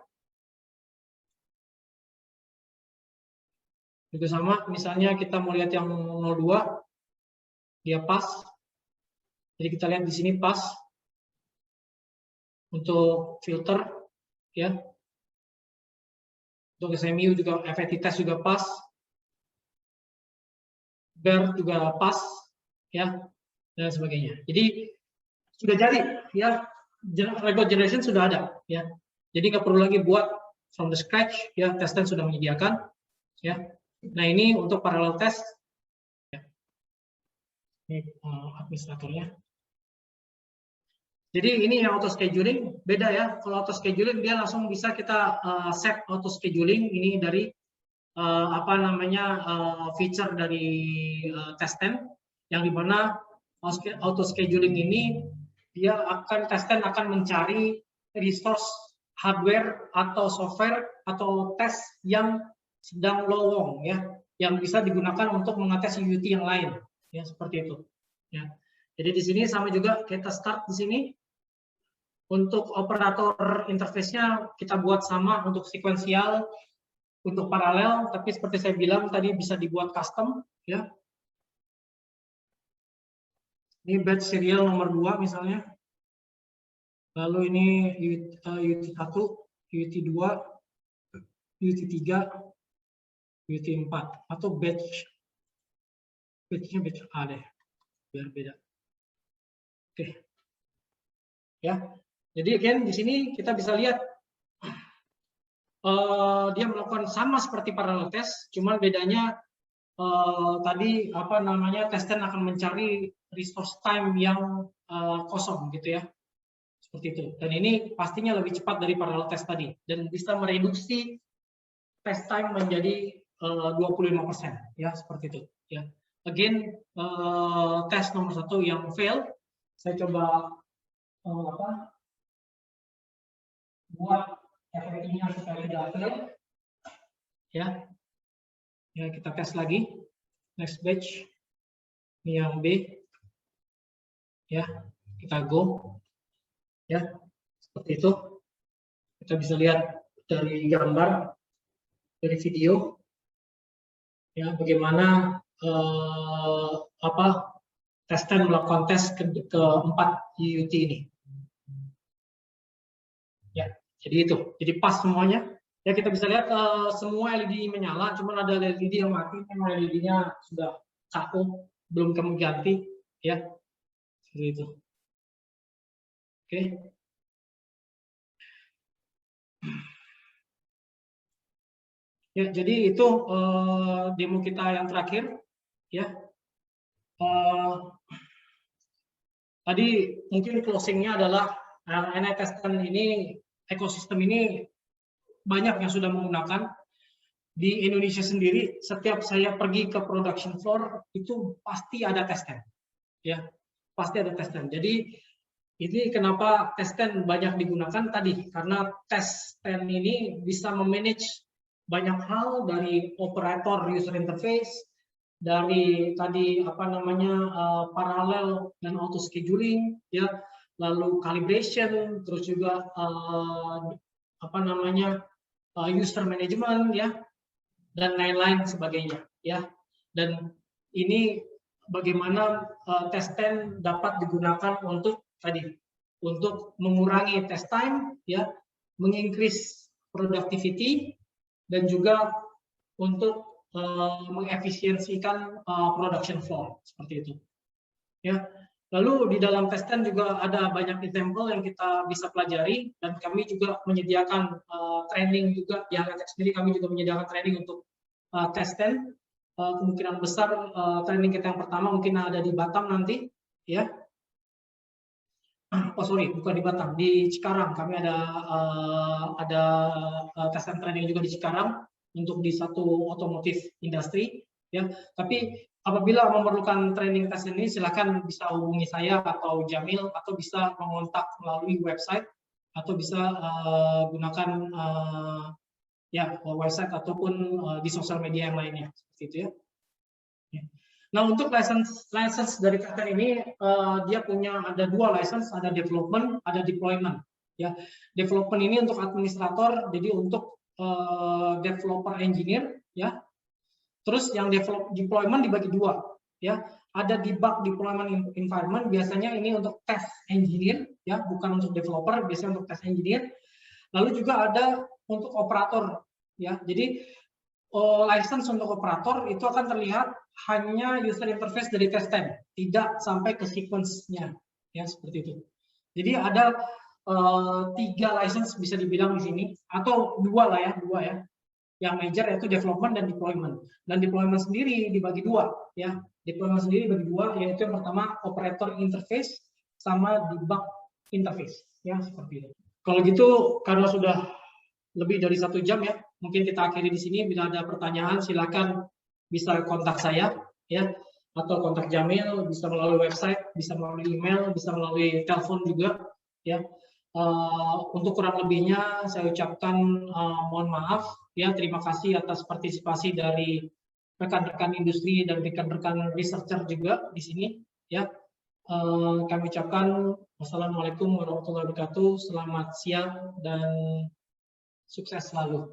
juga sama, misalnya kita mau lihat yang 02, dia pas. Jadi kita lihat di sini pas. Untuk filter, ya. Untuk SMU juga FAT test juga pas. BER juga pas, ya, dan sebagainya. Jadi sudah jadi, ya, record generation sudah ada, ya. Jadi nggak perlu lagi buat from the scratch, ya. Testen sudah menyediakan, ya. Nah ini untuk parallel test, ya. Ini administratornya. Jadi ini yang auto scheduling beda ya. Kalau auto scheduling dia langsung bisa kita set auto scheduling ini dari feature dari testen, yang dimana auto scheduling ini dia testen akan mencari resource hardware atau software atau tes yang sedang lowong, ya, yang bisa digunakan untuk mengetes UUT yang lain, ya, seperti itu, ya. Jadi di sini sama juga kita start di sini. Untuk operator interface-nya kita buat sama untuk sekuensial, untuk paralel, tapi seperti saya bilang tadi bisa dibuat custom, ya. Ini batch serial nomor 2 misalnya. Lalu ini UUT 1, UUT 2, UUT 3, UUT 4, atau batch-nya batch A deh, biar beda. Oke. Ya. Jadi again di sini kita bisa lihat dia melakukan sama seperti parallel test, cuman bedanya tadi testen akan mencari resource time yang kosong gitu ya, seperti itu. Dan ini pastinya lebih cepat dari parallel test tadi dan bisa mereduksi test time menjadi 25%, ya, seperti itu, ya. Again tes nomor 1 yang fail, saya coba buat efeknya supaya tidak fail, ya. Ya, kita tes lagi. Next batch. Ini yang B. Ya, kita go. Ya, seperti itu. Kita bisa lihat dari gambar, dari video, ya, bagaimana testen melakukan tes keempat UUT ini. Ya, jadi itu. Jadi pas semuanya. Ya, kita bisa lihat semua LED menyala, cuma ada LED yang mati, memang LED-nya sudah kaku, belum kami ganti, ya. Seperti itu. Oke. Ya, jadi itu demo kita yang terakhir, ya. Tadi mungkin closingnya adalah NI testen ini, ekosistem ini banyak yang sudah menggunakan. Di Indonesia sendiri, setiap saya pergi ke production floor itu pasti ada testen, ya, pasti ada testen. Jadi ini kenapa testen banyak digunakan tadi, karena testen ini bisa memanage banyak hal dari operator user interface, dari tadi paralel dan auto scheduling, ya, lalu calibration, terus juga user management, ya, dan lain-lain sebagainya, ya. Dan ini bagaimana test10 dapat digunakan untuk mengurangi test time, ya, mengincrease productivity, dan juga untuk mengefisiensikan production flow, seperti itu, ya. Lalu di dalam test10 juga ada banyak example yang kita bisa pelajari, dan kami juga menyediakan training juga, di Haliatek sendiri kami juga menyediakan training untuk test10. Kemungkinan besar training kita yang pertama mungkin ada di Batam nanti, ya. Oh sorry, bukan di Batam, di Cikarang. Kami ada test10 training juga di Cikarang untuk di satu otomotif industri, ya. Tapi apabila memerlukan training tes ini, silakan bisa hubungi saya atau Jamil, atau bisa mengontak melalui website, atau bisa gunakan website ataupun di sosial media yang lainnya, seperti itu, ya. Nah, untuk license dari Test10 ini dia punya ada 2 license, ada development, ada deployment, ya. Development ini untuk administrator, jadi untuk developer engineer, ya. Terus yang deployment dibagi 2, ya. Ada debug deployment environment, biasanya ini untuk test engineer, ya, bukan untuk developer, biasanya untuk test engineer. Lalu juga ada untuk operator, ya. Jadi license untuk operator itu akan terlihat hanya user interface dari Test10, tidak sampai ke sequence-nya, ya, seperti itu. Jadi ada 3 license bisa dibilang di sini, atau 2 lah ya, 2 ya. Yang major yaitu development dan deployment. Dan deployment sendiri dibagi 2, ya. Deployment sendiri dibagi 2, yaitu yang pertama operator interface sama debug interface, ya, seperti itu. Kalau gitu, karena sudah lebih dari 1 jam, ya, mungkin kita akhiri di sini. Bila ada pertanyaan, silakan bisa kontak saya, ya, atau kontak Jamil, bisa melalui website, bisa melalui email, bisa melalui telepon juga, ya. Untuk kurang lebihnya saya ucapkan mohon maaf, ya. Terima kasih atas partisipasi dari rekan-rekan industri dan rekan-rekan researcher juga di sini, ya. Kami ucapkan wassalamualaikum warahmatullahi wabarakatuh. Selamat siang dan sukses selalu.